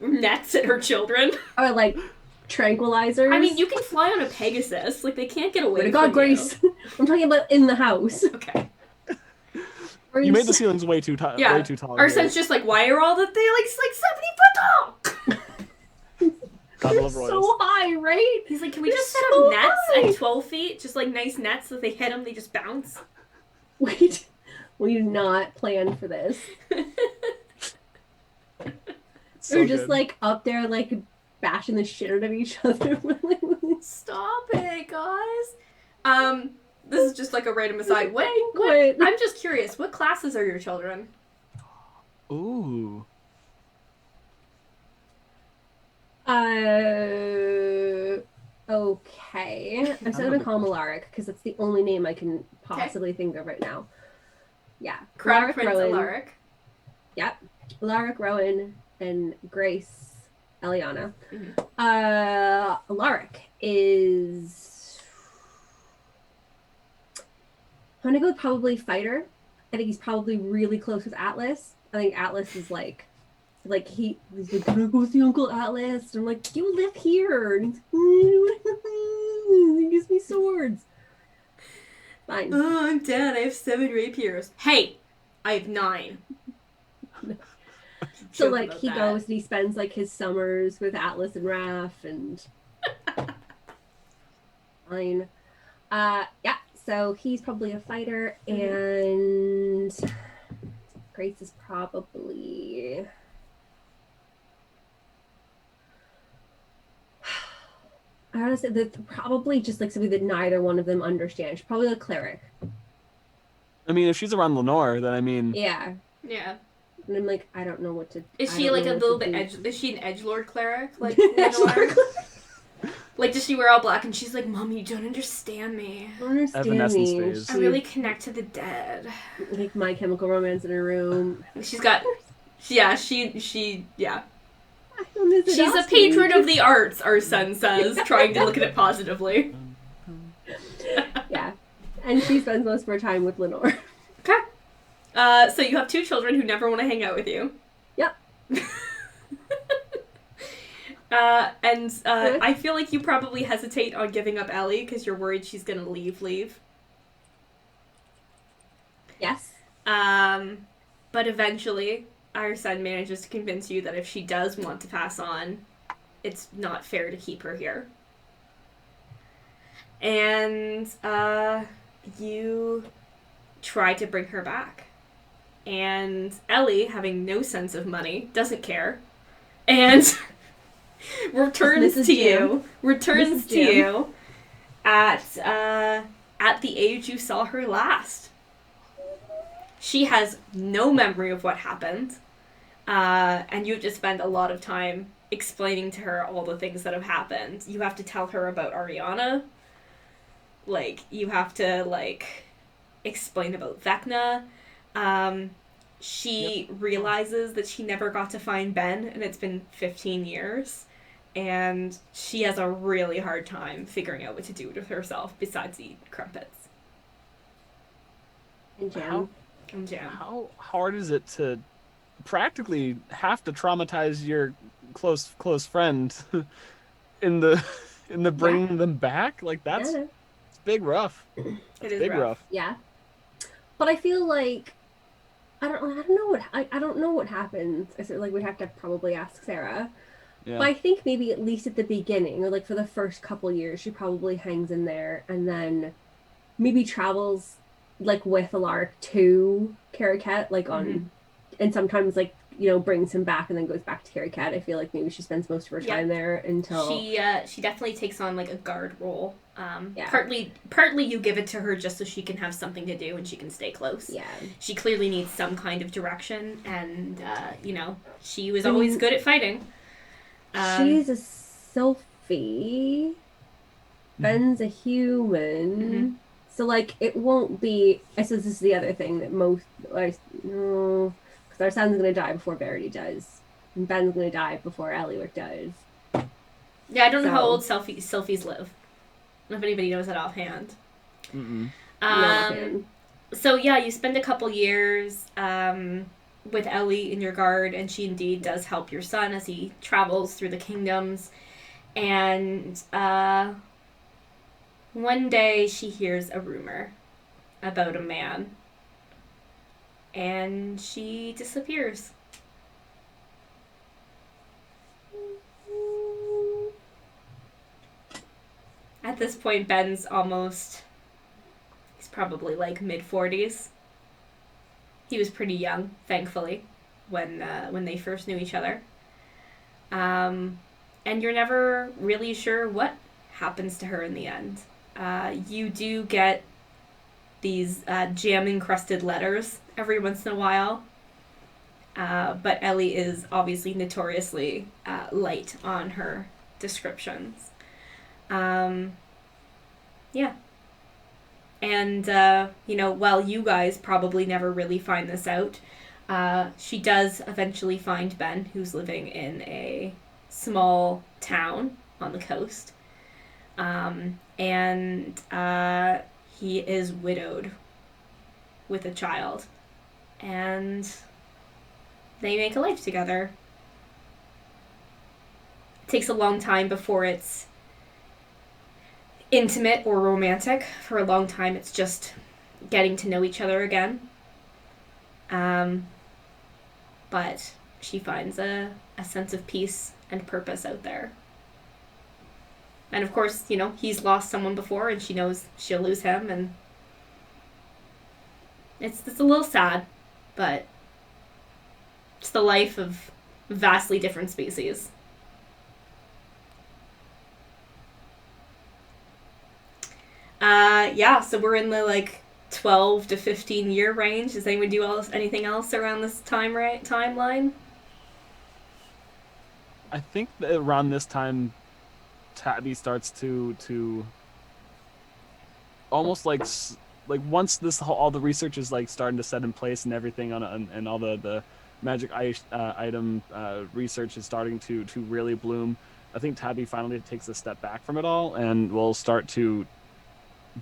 nets at her children. Or, like, tranquilizers. I mean, you can fly on a Pegasus. Like, they can't get away But from God, you. Grace. I'm talking about in the house. Okay. You made the ceilings way too tall. Yeah. Way too tall. Arsen's just like, why are all the they like 70 foot tall? God love royals. So high, right? He's like, can we just set so up nets high. at 12 feet? Just, like, nice nets so if they hit them, they just bounce. Wait. We did not plan for this. So They're just, good. like, up there, like, bashing the shit out of each other. Stop it, guys. This is just, like, a random aside. What? Banquet. I'm just curious. What classes are your children? Ooh. Okay. I'm still gonna call him Alaric, because that's the only name I can possibly think of right now. Yeah. Crown Alaric Prince Rowan. Alaric. Yep. Alaric Rowan and Grace Eliana. Mm-hmm. Alaric is... I'm gonna go with probably fighter. I think he's probably really close with Atlas. I think Atlas is he's like, can I go see Uncle Atlas? And I'm like, you live here. And he gives me swords. Fine. Oh, I'm dead. I have 7 rapiers. Hey, I have 9. So, Joke like, about he that. goes and he spends, like, his summers with Atlas and Raph, and... Fine. Yeah, so he's probably a fighter, and... Grace is probably... I want to say that probably just, like, something that neither one of them understands. Probably a cleric. I mean, if she's around Lenore, then I mean. Yeah. Yeah. And I'm like, I don't know what to... Is I she, don't like, know a what little to bit do. Is she an edgelord cleric? Like, Lenore? Like, does she wear all black and she's like, Mom, you don't understand me. I don't understand Evanescence me. phase. I really connect to the dead. Like My Chemical Romance in her room. She's got... Yeah, yeah. I don't miss it. She's a patron of the arts, our son says, trying to look at it positively. Yeah. And she spends most of her time with Lenore. Okay. So you have 2 children who never want to hang out with you. Yep. I feel like you probably hesitate on giving up Ellie because you're worried she's going to leave. Yes. But eventually, our son manages to convince you that if she does want to pass on, it's not fair to keep her here. And you try to bring her back. And Ellie, having no sense of money, doesn't care. And returns Mrs. to Jim. you at the age you saw her last. She has no memory of what happened, and you have to spend a lot of time explaining to her all the things that have happened. You have to tell her about Ariana. Like, you have to, like, explain about Vecna. She realizes that she never got to find Ben, and it's been 15 years. And she has a really hard time figuring out what to do with herself besides eat crumpets. And jam. And jam. How hard is it to practically have to traumatize your close friend in the bringing them back? Like, that's Yeah. it's big rough. It is Big rough. Yeah. But I feel like I don't know what happens. I said, like, we'd have to probably ask Sarah. Yeah. But I think maybe at least at the beginning, or like for the first couple years, she probably hangs in there and then maybe travels like with Alaric to Caracat, like on, and sometimes like, you know, brings him back and then goes back to Caracat. I feel like maybe she spends most of her time there until she definitely takes on like a guard role. Yeah. Partly you give it to her just so she can have something to do and she can stay close. Yeah. She clearly needs some kind of direction, and you know, she was always good at fighting. She's a Sylphie. Ben's a human. So, like, it won't be... I suppose this is the other thing that most... Because our son's going to die before Verity does. And Ben's going to die before Eliwick does. Yeah, I don't know how old Sylphies live. I don't know if anybody knows that offhand. So, yeah, you spend a couple years with Ellie in your guard, and she indeed does help your son as he travels through the kingdoms. And one day she hears a rumor about a man, and she disappears. At this point, Ben's he's probably like mid-40s. He was pretty young, thankfully, when they first knew each other. And you're never really sure what happens to her in the end. You do get these jam-encrusted letters every once in a while. But Ellie is obviously notoriously light on her descriptions. Yeah. And, you know, while you guys probably never really find this out, she does eventually find Ben, who's living in a small town on the coast. And he is widowed with a child. And they make a life together. It takes a long time before it's intimate or romantic. For a long time, it's just getting to know each other again. But she finds a sense of peace and purpose out there. And of course, you know, he's lost someone before, and she knows she'll lose him, and it's a little sad, but it's the life of vastly different species. Yeah, so we're in the, like, 12 to 15 year range. Does anyone do anything else around this timeline? I think that around this time, Taabi starts to almost like once this all the research is like starting to set in place and everything and all the magic item research is starting to really bloom. I think Taabi finally takes a step back from it all and will start to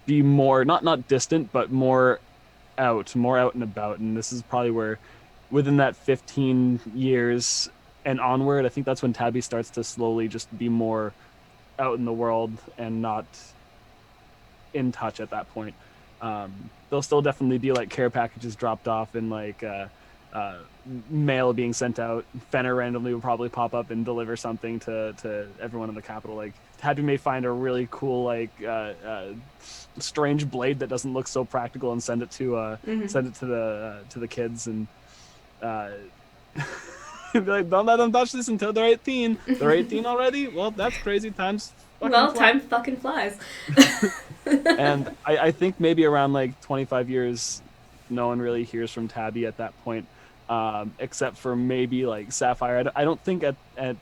be more not distant, but more out and about. And this is probably where, within that 15 years and onward, I think that's when Taabi starts to slowly just be more out in the world and not in touch at that point. There'll still definitely be like care packages dropped off and like mail being sent out. Fenner randomly will probably pop up and deliver something to everyone in the capital. Like Taabi may find a really cool like strange blade that doesn't look so practical and send it to the kids and like, don't let them touch this until they're 18. They're 18 already? Well, that's crazy. Time fucking flies. And I think maybe around like 25 years no one really hears from Taabi at that point, except for maybe like Sapphire. I don't think at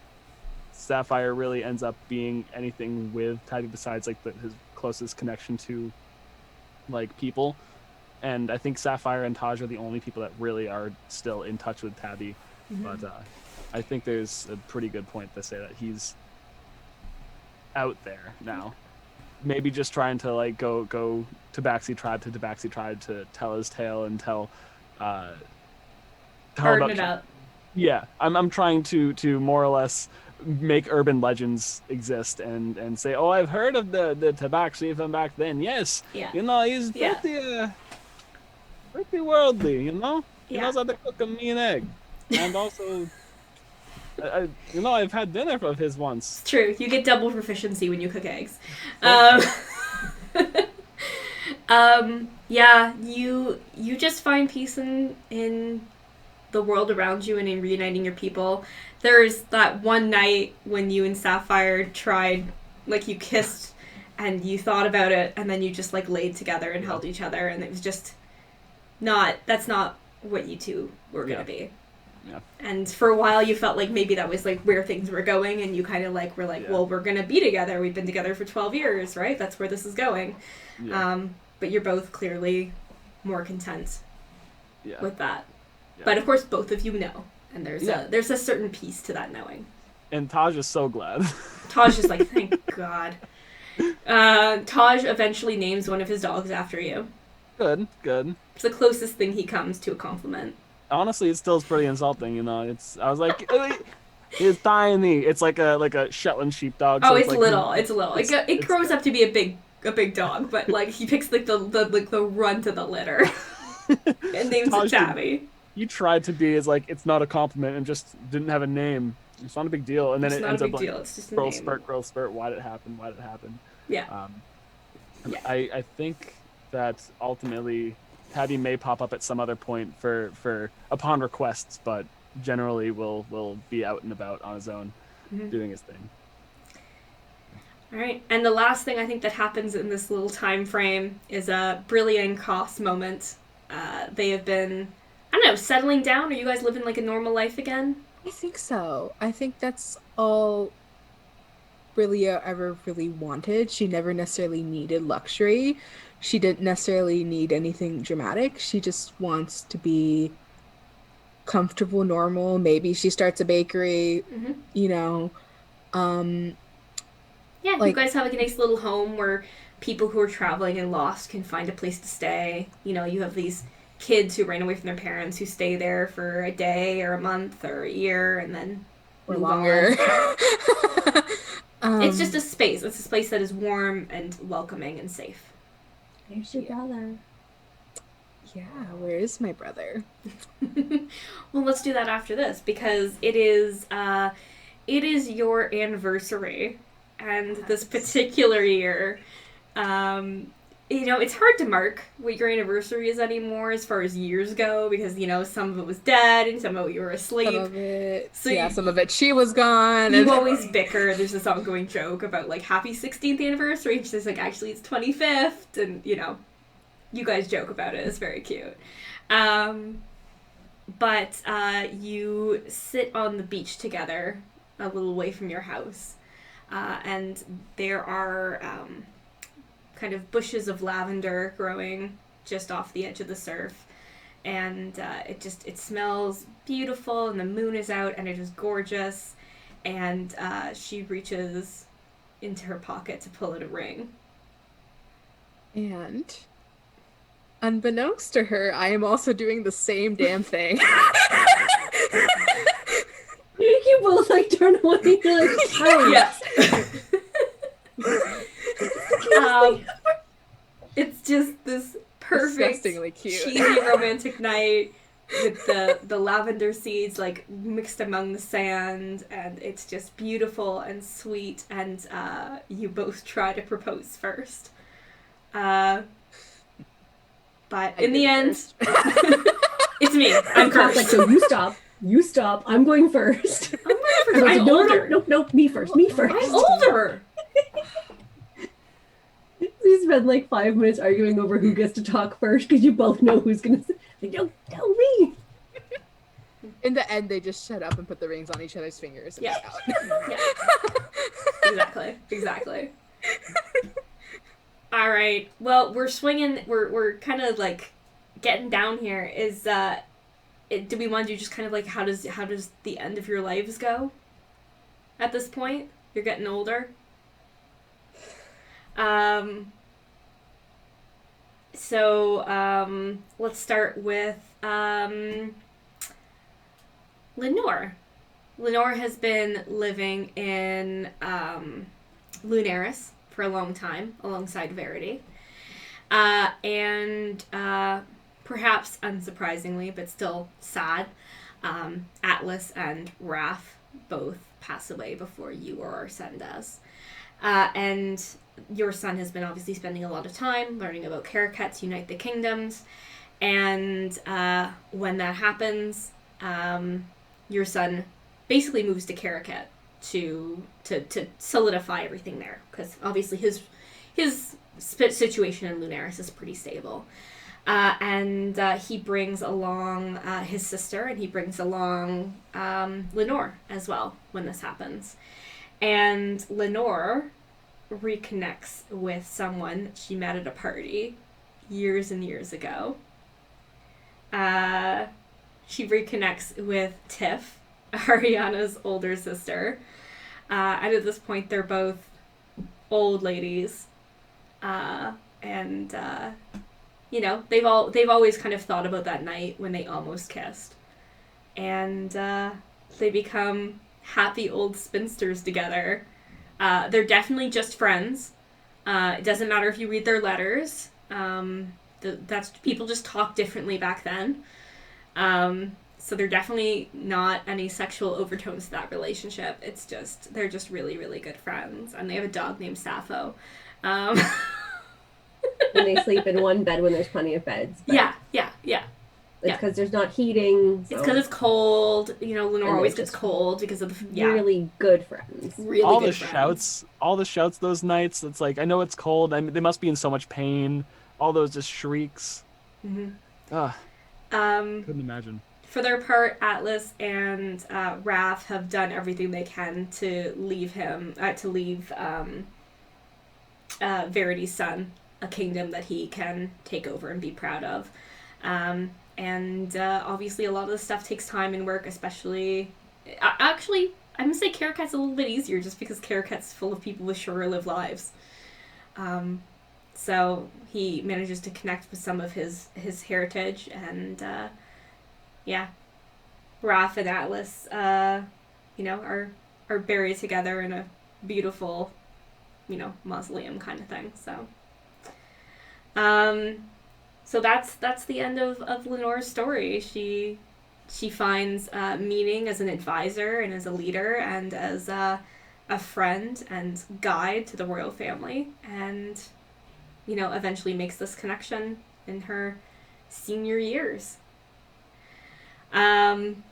Sapphire really ends up being anything with Taabi besides like his closest connection to like people. And I think Sapphire and Taj are the only people that really are still in touch with Taabi. But I think there's a pretty good point to say that he's out there now. Maybe just trying to like go tabaxi tribe to tabaxi tribe to tell his tale and tell Burden it up. Yeah, I'm trying to more or less make urban legends exist and say, oh, I've heard of the tabaxi from back then. Yes, Yeah. you know, he's pretty worldly. You know, he Yeah. knows how to cook a mean egg, and also, I've had dinner of his once. It's true. You get double proficiency when you cook eggs. Yeah, you just find peace in the world around you and in reuniting your people. There's that one night when you and Sapphire tried, like, you kissed and you thought about it, and then you just like laid together and held each other, and it was just that's not what you two were gonna be. Yeah. And for a while you felt like maybe that was like where things were going, and you kind of like were like, well, we're gonna be together. We've been together for 12 years, right? That's where this is going. Yeah. But you're both clearly more content with that. Yeah. But of course, both of you know, and there's a certain peace to that knowing. And Taj is so glad. Taj is like, thank God. Taj eventually names one of his dogs after you. Good. It's the closest thing he comes to a compliment. Honestly, it still is pretty insulting. You know, I was like, it's tiny. It's like a Shetland sheepdog. Oh, so it's like, little. It's little. It grows up to be a big dog, but like he picks like the runt of the litter and names it Taabi. You tried to be as like it's not a compliment and just didn't have a name. It's not a big deal, and then it ends up like It's just a name. growth spurt. Why did it happen? Yeah. I think that ultimately Taabi may pop up at some other point for upon requests, but generally will be out and about on his own, doing his thing. All right, and the last thing I think that happens in this little time frame is a Brillia and Koss moment. They have been, I don't know, settling down. Are you guys living like a normal life again? I think so. I think that's all Brillia ever really wanted. She never necessarily needed luxury. She didn't necessarily need anything dramatic. She just wants to be comfortable, normal. Maybe she starts a bakery, you know. Yeah, you guys have like a nice little home where people who are traveling and lost can find a place to stay. You know, you have these kids who ran away from their parents who stay there for a day or a month or a year and then or longer. It's just a space. It's a space that is warm and welcoming and safe. There's your brother. Yeah, where is my brother? Well, let's do that after this because it is your anniversary, and this particular year, you know, it's hard to mark what your anniversary is anymore as far as years go because, you know, some of it was dead and some of it you were asleep. Some of it, some of it she was gone. You always bicker. There's this ongoing joke about, like, happy 16th anniversary. And she's like, actually, it's 25th. And, you know, you guys joke about it. It's very cute. But you sit on the beach together a little away from your house. And there are kind of bushes of lavender growing just off the edge of the surf. And it smells beautiful, and the moon is out, and it is gorgeous. And she reaches into her pocket to pull out a ring. And unbeknownst to her, I am also doing the same damn thing. You both like turn away. You're like, oh yes. It's just this perfect, disgustingly cute, cheesy romantic night with the lavender seeds like mixed among the sand, and it's just beautiful and sweet. And you both try to propose first, but in the end, it's me. I'm cursed. Like, so you stop. I'm going first. I'm older. No, me first. I'm older. He's you spend like 5 minutes arguing over who gets to talk first because you both know who's gonna say, like, don't tell me. In the end, they just shut up and put the rings on each other's fingers and Yeah. out. Yeah. Exactly. All right. Well, we're swinging. We're kind of like getting down here. Do we want to do just kind of like how does the end of your lives go? At this point, you're getting older. So let's start with Lenore. Lenore has been living in Lunaris for a long time alongside Verity. And perhaps unsurprisingly, but still sad, Atlas and Raph both pass away before you or Arsen does. And your son has been obviously spending a lot of time learning about Karakets, Unite the Kingdoms. And when that happens, your son basically moves to Karaket to solidify everything there. Because obviously his situation in Lunaris is pretty stable. And he brings along his sister, and he brings along Lenore as well when this happens. And Lenore reconnects with someone that she met at a party years and years ago. She reconnects with Tiff, Ariana's older sister. And at this point, they're both old ladies. And you know, they've always kind of thought about that night when they almost kissed. And they become happy old spinsters together. They're definitely just friends. It doesn't matter if you read their letters. That's people just talk differently back then. So they're definitely not any sexual overtones to that relationship. It's just, they're just really, really good friends. And they have a dog named Sappho. And they sleep in one bed when there's plenty of beds. Yeah. It's because there's not heating. So. It's because it's cold. You know, Lenore And always they're gets cold because of the... Really good friends. Really all good the friends. all the shouts those nights. It's like, I know it's cold. They must be in so much pain. All those just shrieks. Mm-hmm. Couldn't imagine. For their part, Atlas and Raph have done everything they can to leave Verity's son a kingdom that he can take over and be proud of. And obviously a lot of this stuff takes time and work, especially... Actually, I'm going to say Karaket's a little bit easier just because Karaket's full of people with shorter lived lives. So he manages to connect with some of his heritage, and Raph and Atlas, are buried together in a beautiful, mausoleum kind of thing. So that's the end of Lenore's story. She finds meaning as an advisor and as a leader and as a friend and guide to the royal family, and eventually makes this connection in her senior years. Anybody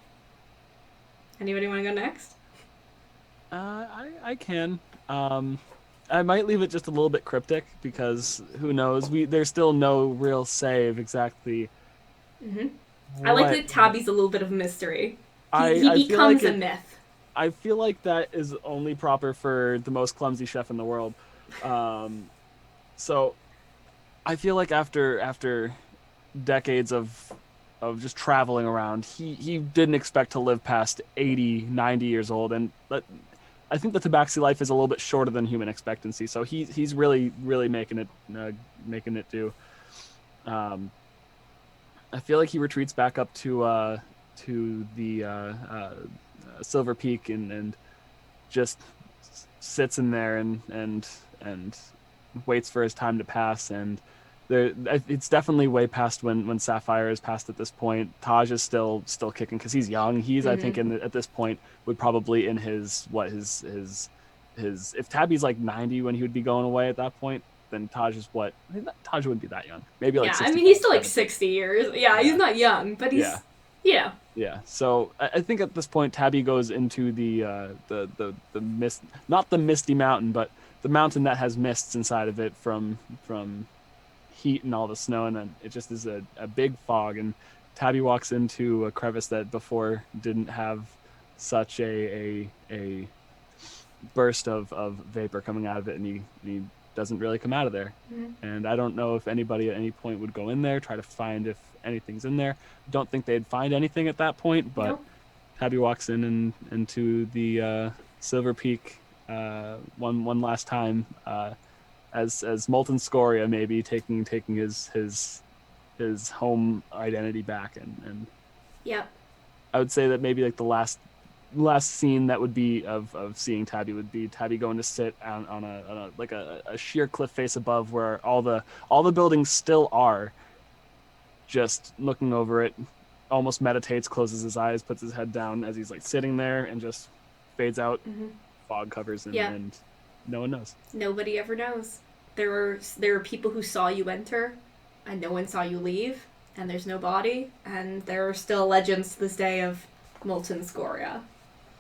want to go next? I can. I might leave it just a little bit cryptic because who knows? There's still no real say of exactly. Mm-hmm. I like that Taabi's a little bit of a mystery. He I becomes feel like a myth. I feel like that is only proper for the most clumsy chef in the world. So I feel like after decades of just traveling around, he didn't expect to live past 80, 90 years old, and I think the tabaxi life is a little bit shorter than human expectancy. So he's really making it do. I feel like he retreats back up to the Silver Peak and just sits in there and waits for his time to pass. And it's definitely way past when Sapphire is past at this point. Taj is still kicking because he's young. He's I think at this point would probably in his if Taabi's like 90 when he would be going away at that point, then Taj is what? Taj wouldn't be that young. Maybe like 60. I mean, he's still like 60 years. Yeah, he's not young, but he's Yeah. So I think at this point Taabi goes into the mist, not the Misty Mountain, but mountain that has mists inside of it from heat and all the snow, and then it just is a big fog. And Taabi walks into a crevice that before didn't have such a burst of vapor coming out of it, and he doesn't really come out of there. And I don't know if anybody at any point would go in there, try to find if anything's in there. Don't think they'd find anything at that point, but Nope. Taabi walks into the Silver Peak one last time, as Molten Scoria, maybe taking his home identity back, and Yep. I would say that maybe like the last scene that would be of seeing Taabi would be Taabi going to sit on a sheer cliff face above where all the buildings still are, just looking over it, almost meditates, closes his eyes, puts his head down as he's like sitting there, and just fades out. Fog covers him, and no one knows. Nobody ever knows. There are people who saw you enter, and no one saw you leave, and there's no body, and there are still legends to this day of Molten Scoria.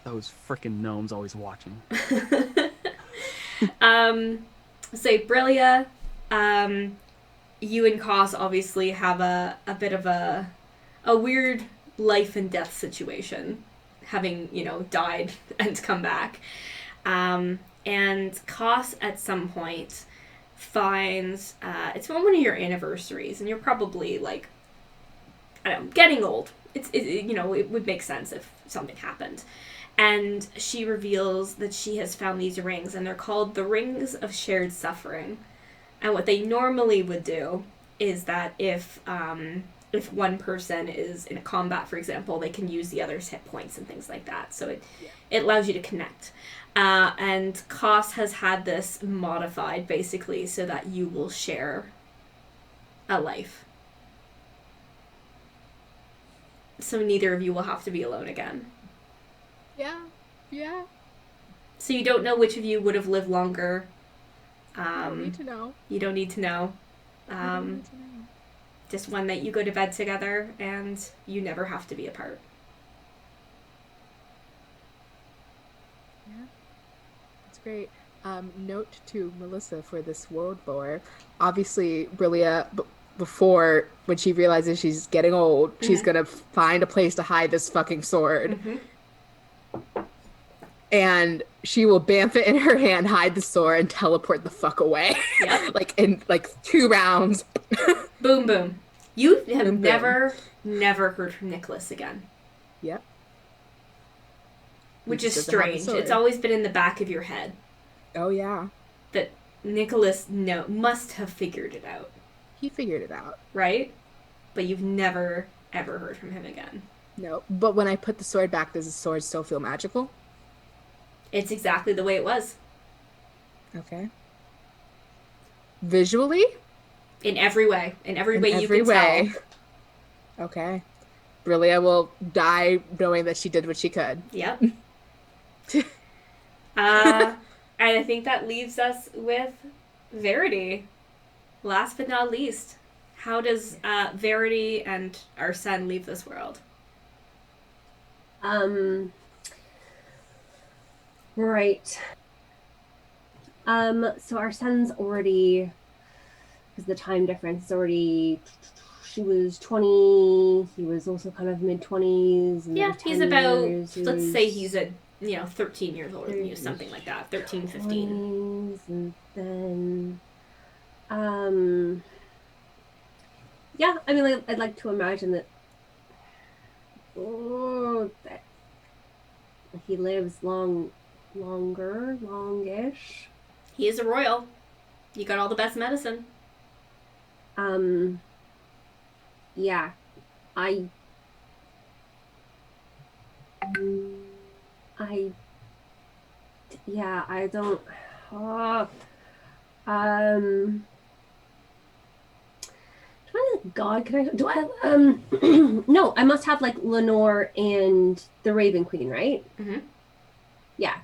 Those frickin' gnomes always watching. Say Brillia, you and Kos obviously have a bit of a weird life and death situation, having, died and come back. And Kos at some point finds, it's on one of your anniversaries, and you're probably like, I don't know, getting old. It would make sense if something happened. And she reveals that she has found these rings, and they're called the Rings of Shared Suffering. And what they normally would do is that if one person is in a combat, for example, they can use the other's hit points and things like that. So it allows you to connect. And Kos has had this modified, basically, so that you will share a life. So neither of you will have to be alone again. Yeah. So you don't know which of you would have lived longer. I don't need to know. You don't need to know. I don't need to know. Just one night you go to bed together and you never have to be apart. Yeah. That's great. Note to Melissa for this world lore. Obviously, Brillia, before, when she realizes she's getting old, she's gonna find a place to hide this fucking sword. And she will bamf it in her hand, hide the sword, and teleport the fuck away. Yep. Like in 2 rounds. Boom, boom. You have Boom, boom. never heard from Nikolas again. Yep. Which He is just doesn't have the strange. sword. It's always been in the back of your head Oh yeah. that Nikolas must have figured it out, He figured it out. right? But you've never, ever heard from him again. No. But when I put the sword back, does the sword still feel magical? It's exactly the way it was. Okay. Visually? In every way. In every way you every can way. tell. Okay. Brillia will die knowing that she did what she could. Yep. And I think that leaves us with Verity. Last but not least, how does Verity and Arsen leave this world? Right. So our son's already, because the time difference is already, she was 20, he was also kind of mid-20s. Yeah, he's about, let's say he's 13 years older than you, something like that, 13, 15. 20s, and then, yeah, I mean, I'd like to imagine that, that he lives longish. He is a royal. You got all the best medicine. Yeah, I don't, God, no, I must have like Lenore and the Raven Queen, right? Mm-hmm. Yeah.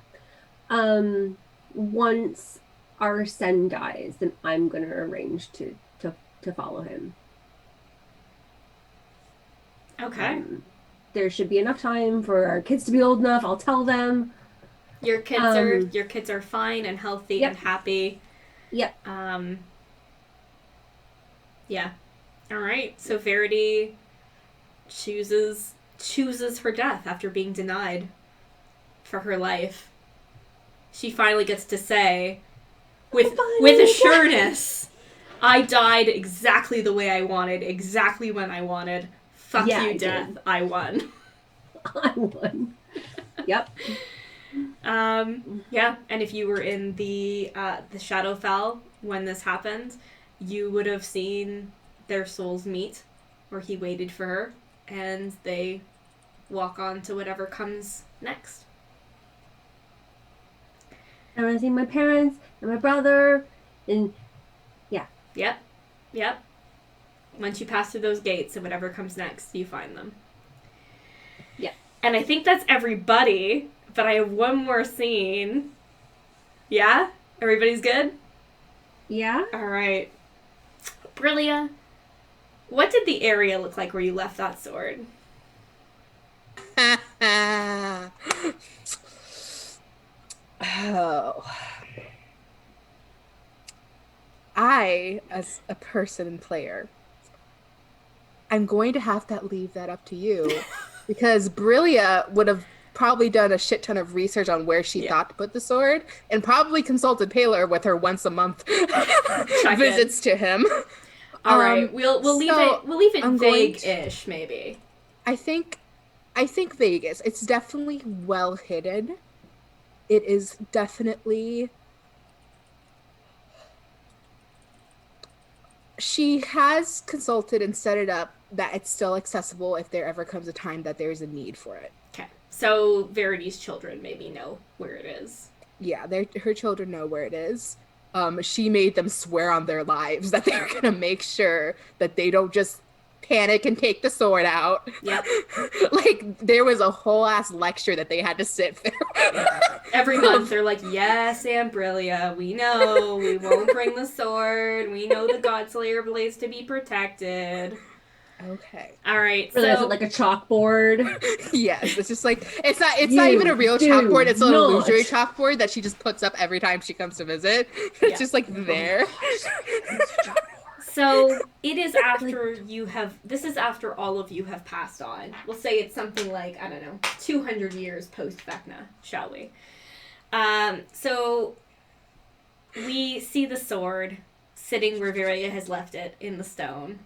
Once Arsen dies, then I'm gonna arrange to follow him. Okay. There should be enough time for our kids to be old enough. I'll tell them. Your kids are fine and healthy and happy. Yep. Yeah. All right. So Verity chooses her death after being denied for her life. She finally gets to say, with a sureness, I died exactly the way I wanted, exactly when I wanted. Fuck you, death. I won. I won. Yep. Yeah, and if you were in the Shadowfell when this happened, you would have seen their souls meet, where he waited for her, and they walk on to whatever comes next. I want to see my parents and my brother, and Yep. Once you pass through those gates and whatever comes next, you find them. Yeah. And I think that's everybody, but I have one more scene. Yeah? Everybody's good? Yeah. All right. Brillia, what did the area look like where you left that sword? Oh. I, as a person and player, I'm going to have to leave that up to you because Brillia would have probably done a shit ton of research on where she thought to put the sword and probably consulted Paler with her once a month visits to him. All right, we'll leave it vague-ish, maybe. I think Vegas. It's definitely well hidden. It is definitely. She has consulted and set it up that it's still accessible if there ever comes a time that there's a need for it. Okay, so Verity's children maybe know where it is. Yeah, her children know where it is. She made them swear on their lives that they're gonna make sure that they don't just panic and take the sword out. Yep. Like, there was a whole ass lecture that they had to sit through. Every month they're like, yes, Aunt Brillia, we know, we won't bring the sword, we know the Godslayer blades to be protected. Okay. All right, so... Is it like a chalkboard? Yes, it's just like, it's not even a real chalkboard, it's an illusory chalkboard that she just puts up every time she comes to visit. It's just like there. So it is after this is after all of you have passed on. We'll say it's something like, I don't know, 200 years post Vecna, shall we? So we see the sword sitting where Brillia has left it in the stone,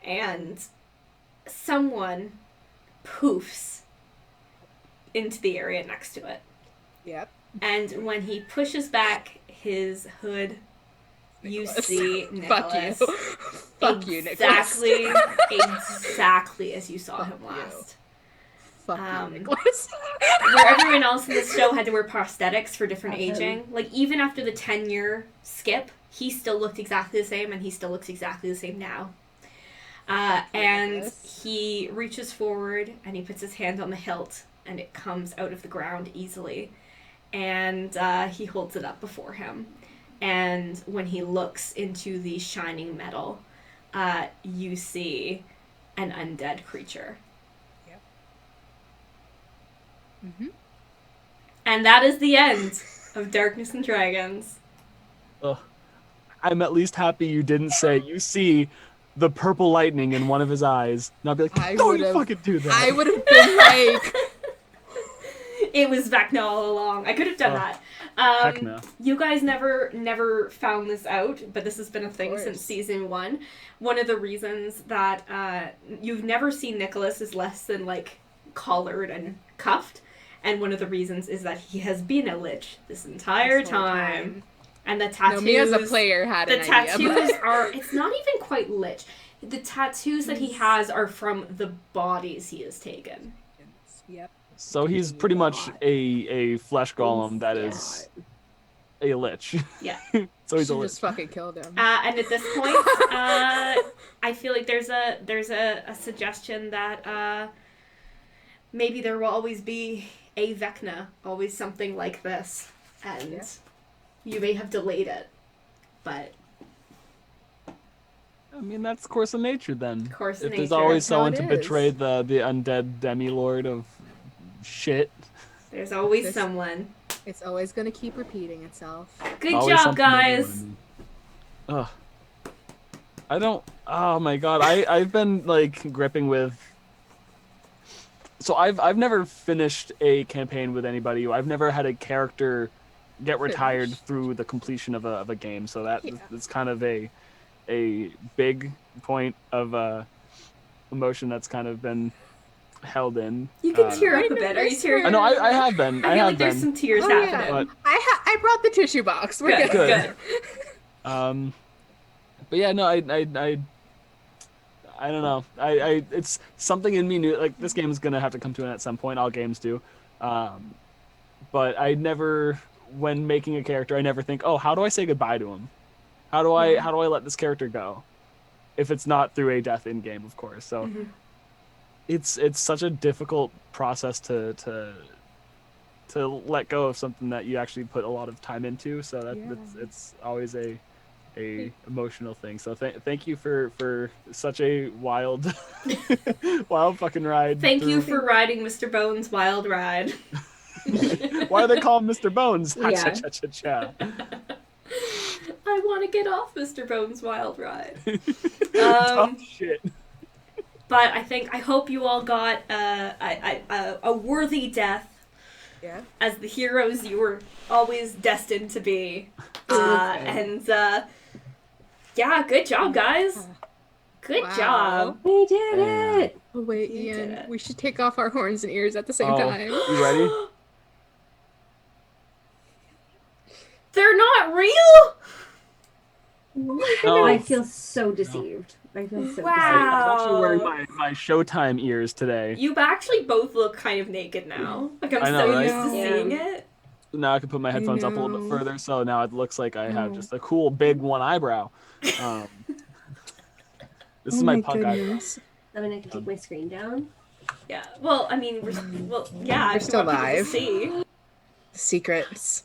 and someone poofs into the area next to it. Yep. And when he pushes back his hood, Nikolas. You see Nikolas. Fuck you, Nikolas. Exactly as you saw him last. Fuck you, Nikolas. Where everyone else in this show had to wear prosthetics for different aging. Like, even after the 10-year skip, he still looked exactly the same, and he still looks exactly the same now. And he reaches forward, and he puts his hand on the hilt, and it comes out of the ground easily. And he holds it up before him. And when he looks into the shining metal, you see an undead creature. Yep. Mm-hmm. And that is the end of Darkness and Dragons. Ugh. I'm at least happy you didn't say you see the purple lightning in one of his eyes. And I'll be like, don't you fucking do that. I would have been like... It was Vecna all along. I could have done that. Heck no. You guys never found this out, but this has been a thing since season 1. One of the reasons that you've never seen Nikolas is less than, like, collared and cuffed, and one of the reasons is that he has been a lich this entire time. And the tattoos... me as a player had an idea. The tattoos are... It's not even quite lich. The tattoos that he has are from the bodies he has taken. Yep. So he's pretty much a flesh golem that is a lich. Yeah. So he's a lich. Just fucking killed him. And at this point, I feel like there's a suggestion that maybe there will always be a Vecna, always something like this, and you may have delayed it, but. I mean, that's course of nature then. Course of if nature. there's always That's how someone it to is. betray the undead demilord of shit. There's always someone. It's always gonna keep repeating itself. Good Always job, something new guys. and- Ugh. I don't. Oh my god. I've been like gripping with. So I've never finished a campaign with anybody. I've never had a character get retired Finished. through the completion of a game. So Yeah. that's kind of a big point of emotion that's kind of been held in. You can tear up a I bit. know, Are you I tearing? I know I have been. I I feel have like there's been. some tears Oh, yeah. happening. But I brought the tissue box. We're Good, good. good. But yeah, no, I don't know. I it's something in me knew like this game is gonna have to come to an end at some point. All games do. But I never, when making a character, I never think, oh, how do I say goodbye to him? How do I let this character go? If it's not through a death in game, of course. So Mhm. it's such a difficult process to let go of something that you actually put a lot of time into. So it's always a emotional thing. So thank you for such a wild wild fucking ride. Thank you through- for riding Mr. Bones' wild ride. Why do they call him Mr. Bones? Yeah. Cha-cha-cha-cha. I want to get off Mr. Bones' wild ride. Tough shit. But I hope you all got a worthy death Yeah. as the heroes you were always destined to be. And yeah, good job, guys. Good Wow. job. We did Yeah. it! Oh wait, You did Ian. it. We should take off our horns and ears at the same Oh, time. you ready? They're not real? No. I feel so deceived. I feel so Wow. I'm actually wearing my Showtime ears today. You actually both look kind of naked now. Like, I'm I know, so right? used to Yeah. seeing it. Now I can put my headphones up a little bit know. further, so now it looks like I have Oh. just a cool big one eyebrow. This is my punk eyebrow. goodness. I'm gonna take my screen down. Yeah. Well, I mean, yeah. We're if you still want people to live. see. Secrets.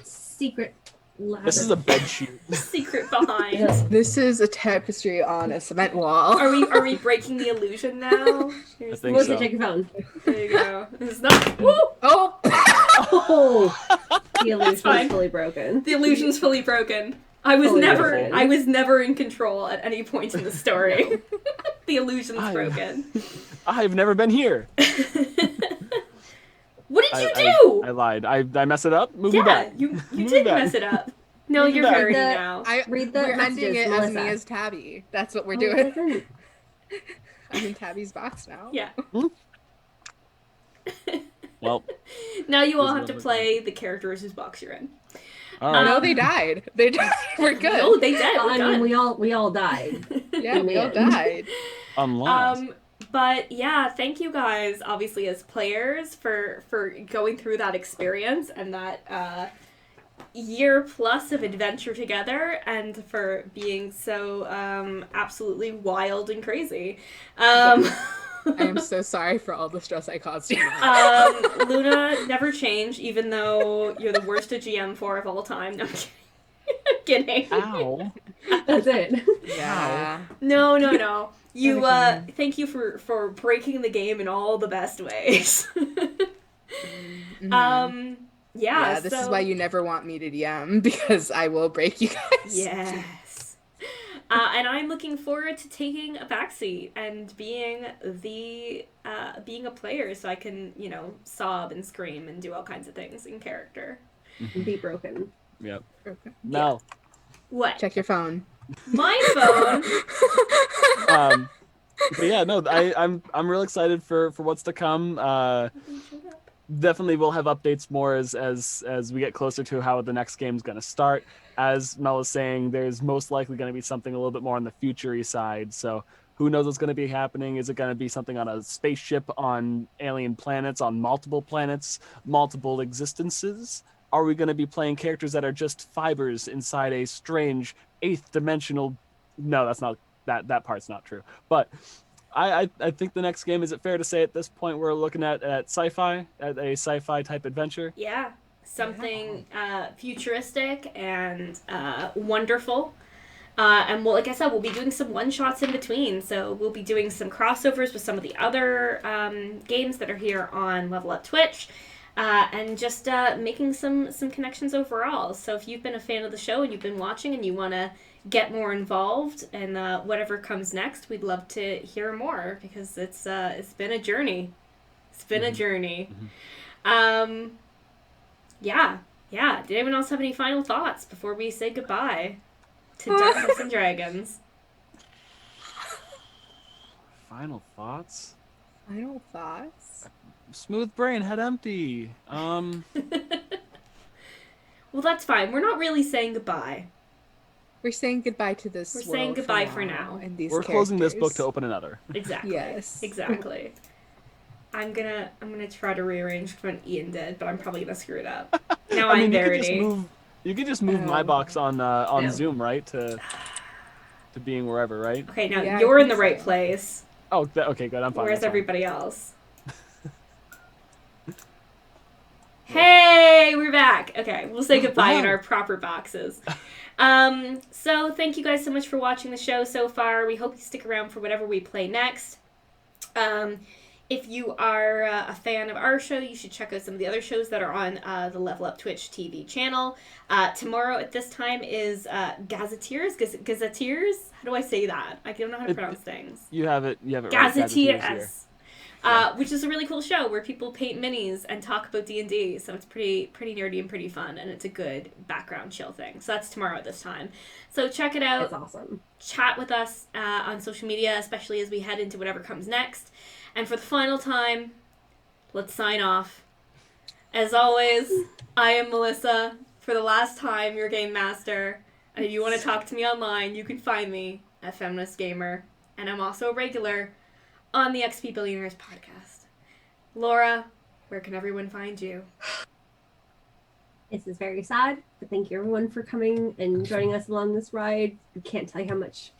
Secret ladder. This is a bed sheet. Secret behind. Yeah. This is a tapestry on a cement wall. Are we breaking the illusion now? I think Melissa, so. check your phone. There you go. It's not. Woo! Oh! Oh! The illusion fine. is fully broken. The illusion's fully broken. I was Fully never. broken. I was never in control at any point in the story. The illusion's I- broken. I've never been here. What did you do? I lied. I mess it up? Move me Yeah, back. you Move me did back. mess it up. No, Move me you're back. Verity The- now. Read the We're messages, ending it Melissa. as me as Taabi. That's what we're Oh, doing. it doesn't. I'm in Tabby's box now. Yeah. Well, Now you all This have to lovely play the characters whose box you're in. all right. No, they died. They died. We're good. No, they did. We're I done. mean, we all died. Yeah, we all Man. died. Unless. But yeah, thank you guys, obviously as players, for going through that experience and that year plus of adventure together, and for being so absolutely wild and crazy. I am so sorry for all the stress I caused you. Luna, never change, even though you're the worst at GM for of all time. No, I'm kidding. I'm kidding. Ow. That's it. Yeah. No. You Okay. thank you for breaking the game in all the best ways. Mhm. Yeah, This so, is why you never want me to DM, because I will break you guys. Yes. And I'm looking forward to taking a backseat and being being a player, so I can, sob and scream and do all kinds of things in character. Be broken. Yep. Okay. No. What? Check your phone. My phone. But yeah, no, I'm real excited for what's to come. Definitely we'll have updates more as we get closer to how the next game's going to start. As Mel was saying, there's most likely going to be something a little bit more on the future-y side. So who knows what's going to be happening? Is it going to be something on a spaceship, on alien planets, on multiple planets, multiple existences? Are we going to be playing characters that are just fibers inside a strange eighth dimensional? No, that's not that part's not true. But I think the next game, is it fair to say at this point we're looking at sci-fi, at a sci-fi type adventure? Yeah. Something futuristic and wonderful. And well, like I said, we'll be doing some one-shots in between. So we'll be doing some crossovers with some of the other games that are here on Level Up Twitch. and just making some connections overall. So if you've been a fan of the show and you've been watching and you want to get more involved in whatever comes next, we'd love to hear more because it's been a journey. It's been a journey. Yeah. Did anyone else have any final thoughts before we say goodbye to Darkness and Dragons? Final thoughts? Final thoughts? Smooth brain, head empty. Well, that's fine. We're not really saying goodbye. We're saying goodbye to this We're world saying goodbye for now. And these we're closing this book to characters. open another. Exactly. Yes. Exactly. I'm gonna try to rearrange what Ian did, but I'm probably gonna screw it up. Now I'm Verity. You could just move my box on No. Zoom, right? To being wherever, right? Okay, now Yeah, I you're in think the right so. place. Oh, okay, good. I'm fine. Where's that's fine. everybody else? Hey, we're back. Okay, we'll say goodbye in Wow. our proper boxes. So thank you guys so much for watching the show so far. We hope you stick around for whatever we play next. If you are a fan of our show, you should check out some of the other shows that are on the Level Up Twitch TV channel. Tomorrow at this time is Gazetteers. Gazetteers? How do I say that? I don't know how to pronounce things. You have it right. Gazetteers here. Gazetteers. Which is a really cool show where people paint minis and talk about D&D. So it's pretty nerdy and pretty fun, and it's a good background chill thing. So that's tomorrow at this time. So check it out. It's awesome. Chat with us on social media, especially as we head into whatever comes next. And for the final time, let's sign off. As always, I am Melissa. For the last time, your game master. And if you want to talk to me online, you can find me at Feminist Gamer. And I'm also a regular on the XP Billionaires podcast. Laura, where can everyone find you? This is very sad, but thank you everyone for coming and joining us along this ride. We can't tell you how much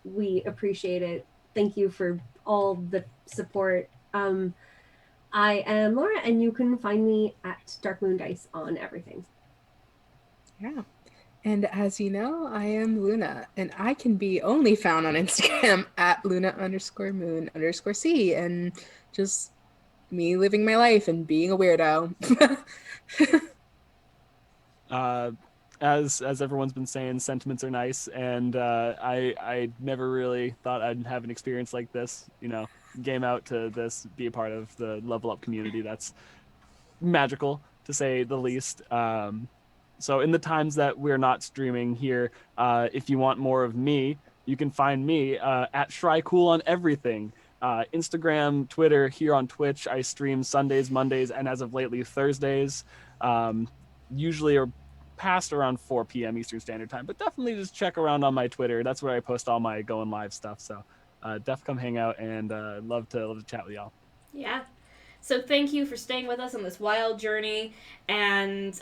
we appreciate it. Thank you for all the support. I am Laura, and you can find me at Dark Moon Dice on everything. Yeah. And as you know, I am Luna, and I can be only found on Instagram at Luna_moon_C, and just me living my life and being a weirdo. As everyone's been saying, sentiments are nice, and I never really thought I'd have an experience like this. Game out to this, be a part of the Level Up community. That's magical, to say the least. So in the times that we're not streaming here, if you want more of me, you can find me at Shrycool on everything. Instagram, Twitter, here on Twitch. I stream Sundays, Mondays, and as of lately, Thursdays. Usually are past around 4 p.m. Eastern Standard Time, but definitely just check around on my Twitter. That's where I post all my going live stuff. So def come hang out, and love to chat with y'all. Yeah. So thank you for staying with us on this wild journey, and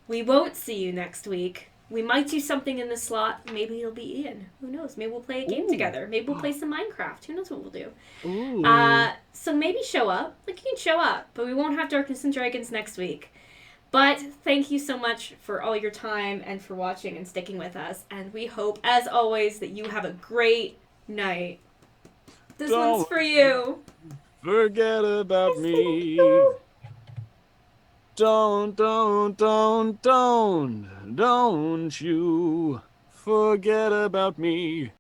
we won't see you next week. We might do something in this slot. Maybe it'll be Ian. Who knows? Maybe we'll play a game together. Maybe we'll play some Minecraft. Who knows what we'll do? Ooh. So maybe show up. You can show up, but we won't have Darkness and Dragons next week. But thank you so much for all your time and for watching and sticking with us. And we hope, as always, that you have a great night. This one's for you. Forget about me. Don't you forget about me.